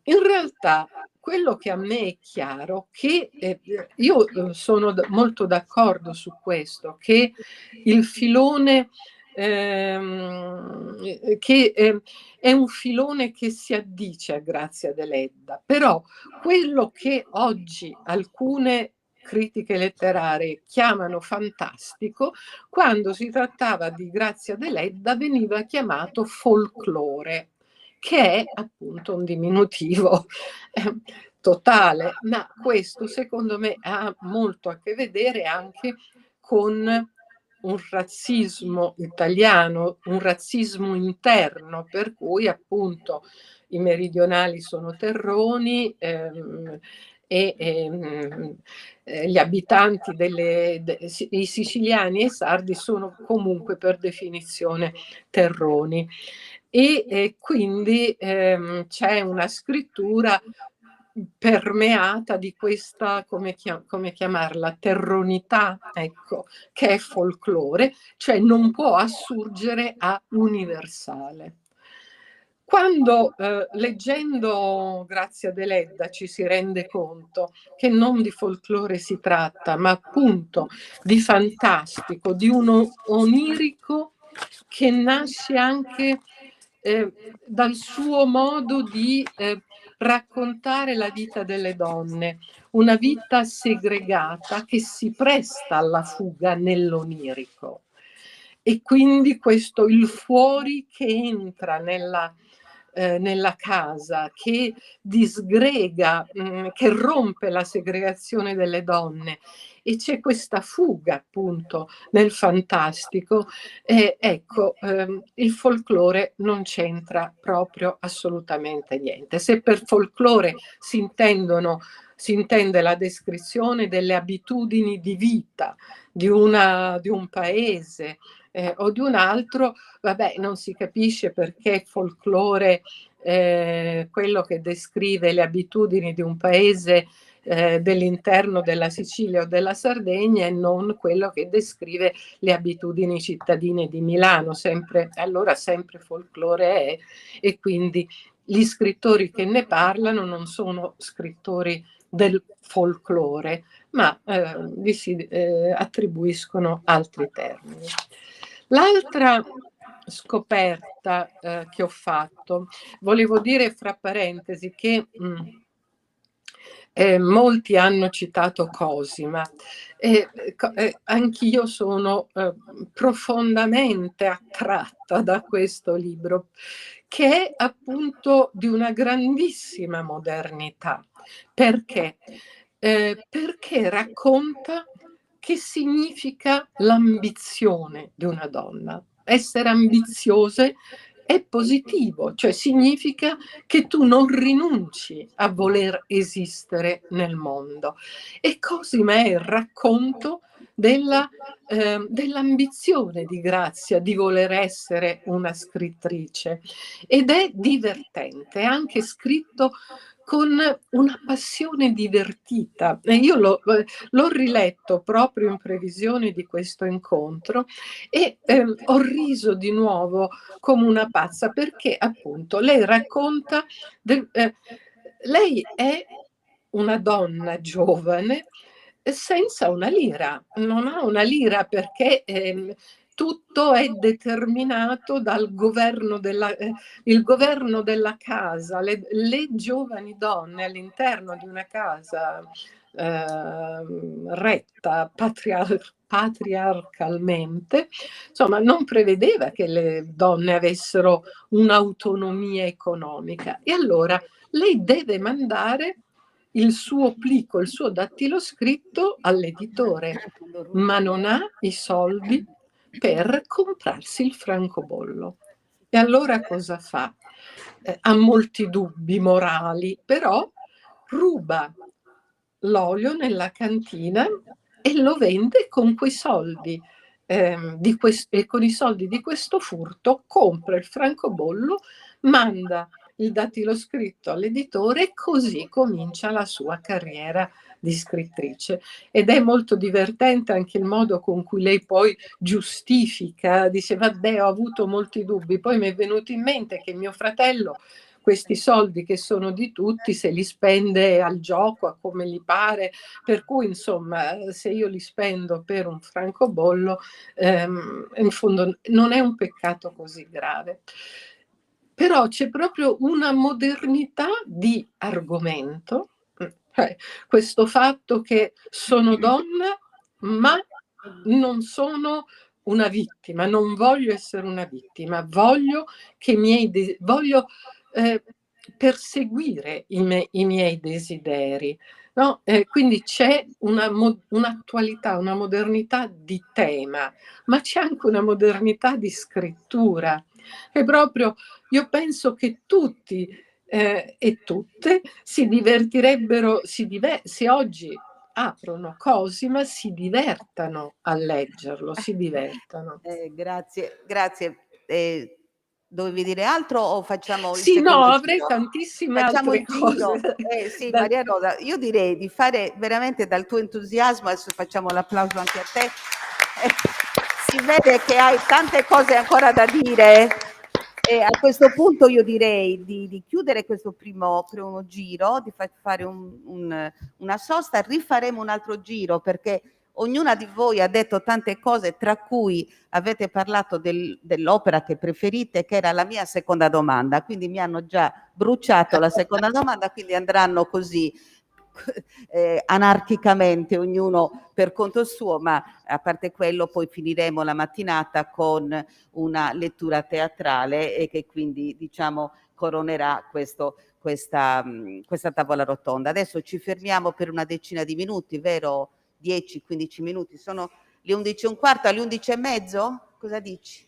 In realtà quello che a me è chiaro, che io sono molto d'accordo su questo, che il filone che è un filone che si addice a Grazia Deledda, però quello che oggi alcune critiche letterarie chiamano fantastico, quando si trattava di Grazia Deledda veniva chiamato folklore, che è appunto un diminutivo totale, ma questo secondo me ha molto a che vedere anche con un razzismo italiano, un razzismo interno, per cui appunto i meridionali sono terroni gli abitanti i siciliani e i sardi sono comunque per definizione terroni. E quindi c'è una scrittura permeata di questa, come chiamarla, terronità, ecco, che è folklore, cioè non può assurgere a universale. Quando leggendo Grazia Deledda ci si rende conto che non di folklore si tratta, ma appunto di fantastico, di uno onirico che nasce anche dal suo modo di raccontare la vita delle donne, una vita segregata che si presta alla fuga nell'onirico. E quindi questo, il fuori che entra nella casa, che disgrega, che rompe la segregazione delle donne, e c'è questa fuga appunto nel fantastico. Ecco, il folklore non c'entra proprio assolutamente niente. Se per folklore si intende la descrizione delle abitudini di vita di un paese o di un altro, vabbè, non si capisce perché folklore, quello che descrive le abitudini di un paese dell'interno della Sicilia o della Sardegna, e non quello che descrive le abitudini cittadine di Milano. Allora sempre folklore è, e quindi gli scrittori che ne parlano non sono scrittori del folklore, ma gli si attribuiscono altri termini. L'altra scoperta che ho fatto, volevo dire fra parentesi che molti hanno citato Cosima, anch'io sono profondamente attratta da questo libro, che è appunto di una grandissima modernità. Perché? Perché racconta che significa l'ambizione di una donna. Essere ambiziose è positivo, cioè significa che tu non rinunci a voler esistere nel mondo. E Cosima è il racconto dell'ambizione di Grazia di voler essere una scrittrice, ed è divertente, è anche scritto con una passione divertita. E io l'ho riletto proprio in previsione di questo incontro e ho riso di nuovo come una pazza, perché appunto lei racconta, lei è una donna giovane senza una lira, non ha una lira perché tutto è determinato dal governo il governo della casa, le giovani donne all'interno di una casa retta patriarcalmente, insomma, non prevedeva che le donne avessero un'autonomia economica, e allora lei deve mandare il suo plico, il suo dattiloscritto all'editore, ma non ha i soldi per comprarsi il francobollo. E allora cosa fa? Ha molti dubbi morali, però ruba l'olio nella cantina e lo vende con quei soldi. E con i soldi di questo furto compra il francobollo, manda il dattiloscritto all'editore, e così comincia la sua carriera di scrittrice. Ed è molto divertente anche il modo con cui lei poi giustifica, dice vabbè, ho avuto molti dubbi, poi mi è venuto in mente che mio fratello questi soldi che sono di tutti se li spende al gioco, a come gli pare, per cui insomma se io li spendo per un francobollo in fondo non è un peccato così grave. Però c'è proprio una modernità di argomento, questo fatto che sono donna ma non sono una vittima, non voglio essere una vittima, voglio perseguire i miei desideri, no? Quindi c'è un'attualità, una modernità di tema, ma c'è anche una modernità di scrittura. E proprio io penso che tutti e tutte si divertirebbero, se oggi aprono Cosima, si divertano a leggerlo, si divertano. Grazie, grazie. Dovevi dire altro o facciamo il Sì, secondo no, giro? avrei tantissime Facciamo altre il giro. cose. Sì, Maria Rosa, io direi di fare veramente dal tuo entusiasmo, adesso facciamo l'applauso anche a te, si vede che hai tante cose ancora da dire. E a questo punto io direi di chiudere questo primo giro, di fare una sosta, rifaremo un altro giro perché Ognuna di voi ha detto tante cose, tra cui avete parlato dell'opera che preferite, che era la mia seconda domanda, quindi mi hanno già bruciato la seconda domanda, quindi andranno così anarchicamente, ognuno per conto suo, ma a parte quello poi finiremo la mattinata con una lettura teatrale e che quindi diciamo coronerà questa tavola rotonda. Adesso ci fermiamo per una decina di minuti, vero? 10-15 minuti, sono le 11:15, alle 11:30? Cosa dici?